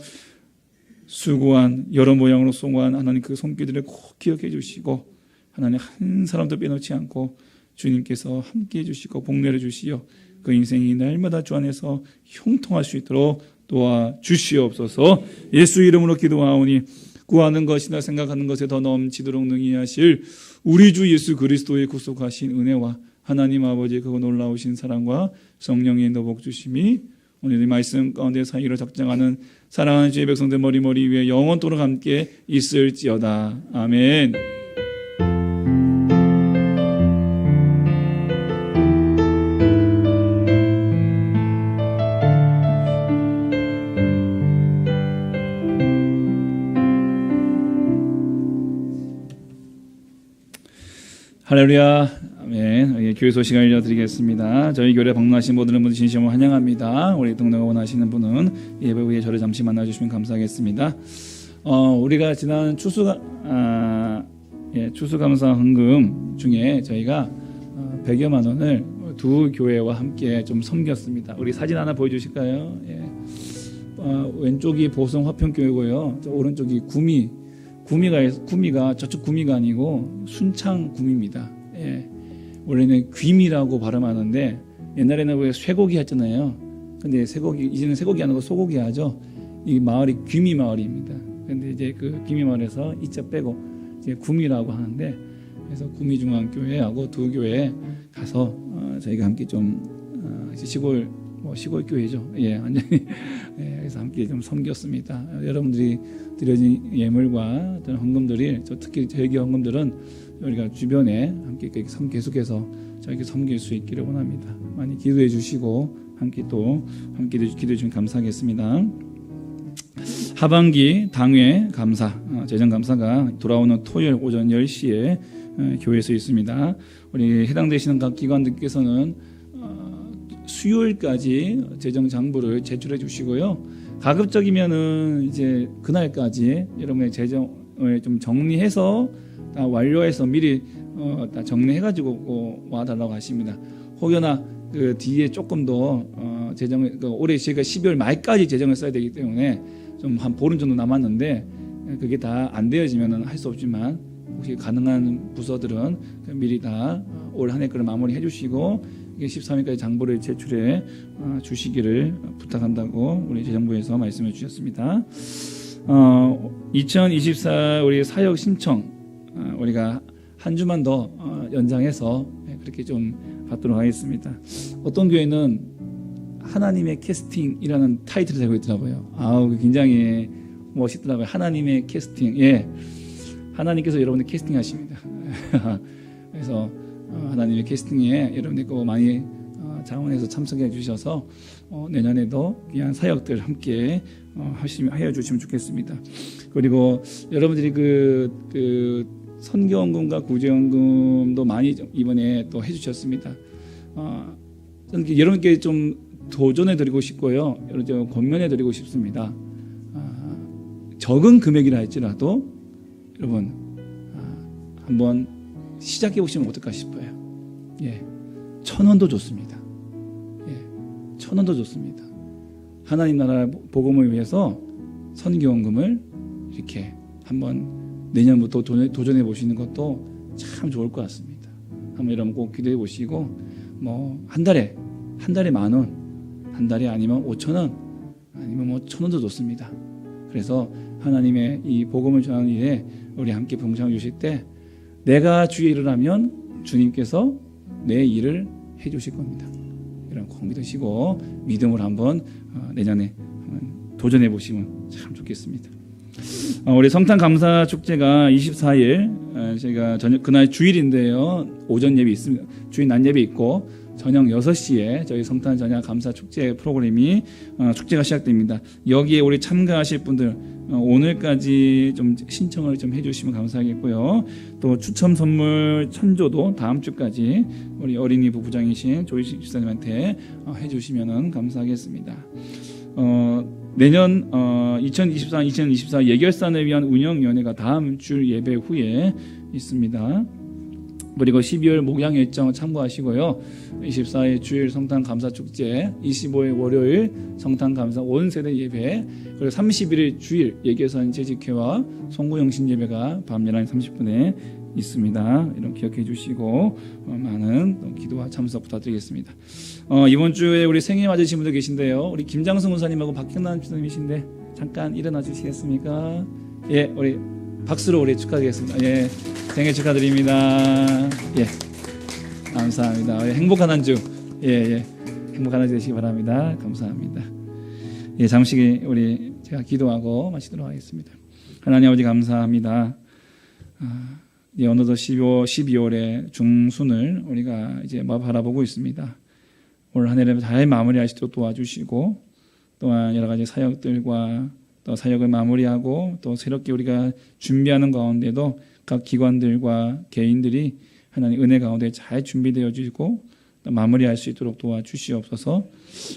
수고한 여러 모양으로 수고한 하나님 그 손길들을 꼭 기억해 주시고, 하나님 한 사람도 빼놓지 않고 주님께서 함께해 주시고 복 내려주시어 그 인생이 날마다 주 안에서 형통할 수 있도록 도와주시옵소서. 예수 이름으로 기도하오니 구하는 것이나 생각하는 것에 더 넘치도록 능히 하실 우리 주 예수 그리스도의 구속하신 은혜와 하나님 아버지의 그 놀라우신 사랑과 성령의 인도 복 주심이 오늘 이 말씀 가운데 사이로 작정하는 사랑하는 주의 백성들 머리 위에 영원토록 함께 있을지어다. 아멘. 할렐루야. 아멘. 교회 소식 알려드리겠습니다. 저희 교회 방문하신 모든 분들 진심으로 환영합니다. 우리 등록을 원하시는 분은 예배 후에 저를 잠시 만나주시면 감사하겠습니다. 우리가 지난 추수감사 헌금 중에 저희가 100여만 원을 두 교회와 함께 좀 섬겼습니다. 우리 사진 하나 보여주실까요? 왼쪽이 보성 화평교회고요. 오른쪽이 구미가 저쪽 구미가 아니고 순창 구미입니다. 원래는 귀미라고 발음하는데 옛날에는 왜 쇠고기 했잖아요. 근데 이제는 쇠고기 안 하고 소고기 하죠. 이 마을이 귀미 마을입니다. 근데 이제 그 귀미 마을에서 이자 빼고 이제 구미라고 하는데, 그래서 구미중앙교회하고 두 교회 가서 저희가 함께 좀 시골 교회죠. 완전히 그래서 함께 좀 섬겼습니다. 여러분들이 드려진 예물과 어떤 헌금들이, 특히 저희 교회 헌금들은 우리가 주변에 함께 계속해서 저에게 섬길 수 있기를 원합니다. 많이 기도해 주시고 함께 기도해 주시면 감사하겠습니다. 하반기 당회 감사, 재정 감사가 돌아오는 토요일 오전 10시에 교회에서 있습니다. 우리 해당되시는 각 기관들께서는 수요일까지 재정 장부를 제출해 주시고요. 가급적이면은 이제 그날까지 여러분의 재정을 좀 정리해서 다 완료해서 미리 다 정리해가지고 와달라고 하십니다. 혹여나 그 뒤에 조금 더 재정을 올해 저희가 12월 말까지 재정을 써야 되기 때문에 좀 한 보름 정도 남았는데 그게 다 안 되어지면은 할 수 없지만 혹시 가능한 부서들은 미리 다 올 한 해 거를 마무리해 주시고 13일까지 장부를 제출해 주시기를 부탁한다고 우리 재정부에서 말씀해 주셨습니다. 2024 우리 사역 신청 우리가 한 주만 더 연장해서 그렇게 좀 받도록 하겠습니다. 어떤 교회는 하나님의 캐스팅이라는 타이틀을 달고 있더라고요. 굉장히 멋있더라고요. 하나님의 캐스팅. 하나님께서 여러분들 캐스팅하십니다. 그래서 하나님의 캐스팅에 여러분들 거 많이 자원해서 참석해 주셔서 내년에도 귀한 사역들 함께 하여 주시면 좋겠습니다. 그리고 여러분들이 그 선교헌금과 구제헌금도 많이 이번에 또 해주셨습니다. 저는 여러분께 좀 도전해 드리고 싶고요. 여러분 좀 권면해 드리고 싶습니다. 적은 금액이라 할지라도 여러분 한번 시작해 보시면 어떨까 싶어요. 1,000원도 좋습니다. 1,000원도 좋습니다. 하나님 나라 복음을 위해서 선교헌금을 이렇게 한번 내년부터 도전해 보시는 것도 참 좋을 것 같습니다. 한번 여러분 꼭 기도해 보시고 뭐 한 달에 10,000원, 한 달에 아니면 5,000원, 아니면 뭐 1,000원도 좋습니다. 그래서 하나님의 이 복음을 전하는 일에 우리 함께 봉사해 주실 때 내가 주의 일을 하면 주님께서 내 일을 해 주실 겁니다. 여러분 꼭 믿으시고 믿음으로 한번 내년에 도전해 보시면 참 좋겠습니다. 우리 성탄 감사 축제가 24일 제가 그날 주일인데요. 오전 예배 있습니다. 주일 낮 예배 있고 저녁 6시에 저희 성탄 저녁 감사 축제 프로그램이 축제가 시작됩니다. 여기에 우리 참가하실 분들 오늘까지 좀 신청을 좀 해주시면 감사하겠고요. 또 추첨 선물 천조도 다음 주까지 우리 어린이 부부장이신 조희식 집사님한테 해주시면 감사하겠습니다. 내년 2024 예결산을 위한 운영위원회가 다음 주 예배 후에 있습니다. 그리고 12월 목양 일정 참고하시고요. 24일 주일 성탄 감사 축제, 25일 월요일 성탄 감사 온 세대 예배, 그리고 31일 주일 예결산 재직회와 송구영신 예배가 밤 11시 30분에 있습니다. 이런 기억해 주시고 많은 기도와 참석 부탁드리겠습니다. 이번 주에 우리 생일 맞으신 분들 계신데요. 우리 김장성 원사님하고 박경란 집사님이신데 잠깐 일어나 주시겠습니까? 예, 우리 박수로 우리 축하드리겠습니다. 예, 생일 축하드립니다. 예, 감사합니다. 행복한 한 주, 행복한 한 주 되시기 바랍니다. 감사합니다. 예, 잠시 우리 제가 기도하고 마치도록 하겠습니다. 하나님 아버지 감사합니다. 어느덧 12월의 중순을 우리가 이제 바라보고 있습니다. 올 한 해를 잘 마무리할 수 있도록 도와주시고 또한 여러 가지 사역들과 또 사역을 마무리하고 또 새롭게 우리가 준비하는 가운데도 각 기관들과 개인들이 하나님 은혜 가운데 잘 준비되어 주시고 또 마무리할 수 있도록 도와주시옵소서.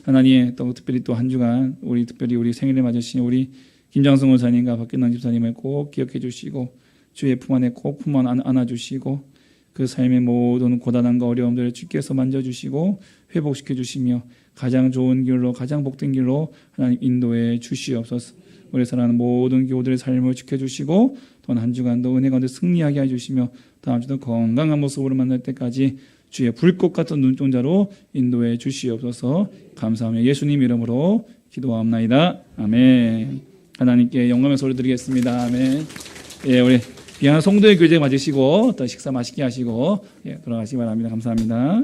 하나님 또 특별히 또 한 주간 특별히 우리 생일을 맞으신 우리 김장성 원사님과 박경란 집사님을 꼭 기억해 주시고 주의 품 안에 꼭 품 안아주시고 그 삶의 모든 고단함과 어려움들을 주께서 만져주시고 회복시켜 주시며 가장 좋은 길로 가장 복된 길로 하나님 인도해 주시옵소서. 우리 사랑하는 모든 교우들의 삶을 지켜주시고 또한 한 주간도 은혜 가운데 승리하게 해주시며 다음 주도 건강한 모습으로 만날 때까지 주의 불꽃 같은 눈동자로 인도해 주시옵소서. 감사하며 예수님 이름으로 기도하옵나이다. 아멘. 하나님께 영광의 소리 드리겠습니다. 아멘. 예, 우리 귀한 성도의 교제 맞으시고 또 식사 맛있게 하시고 돌아가시기 바랍니다. 감사합니다.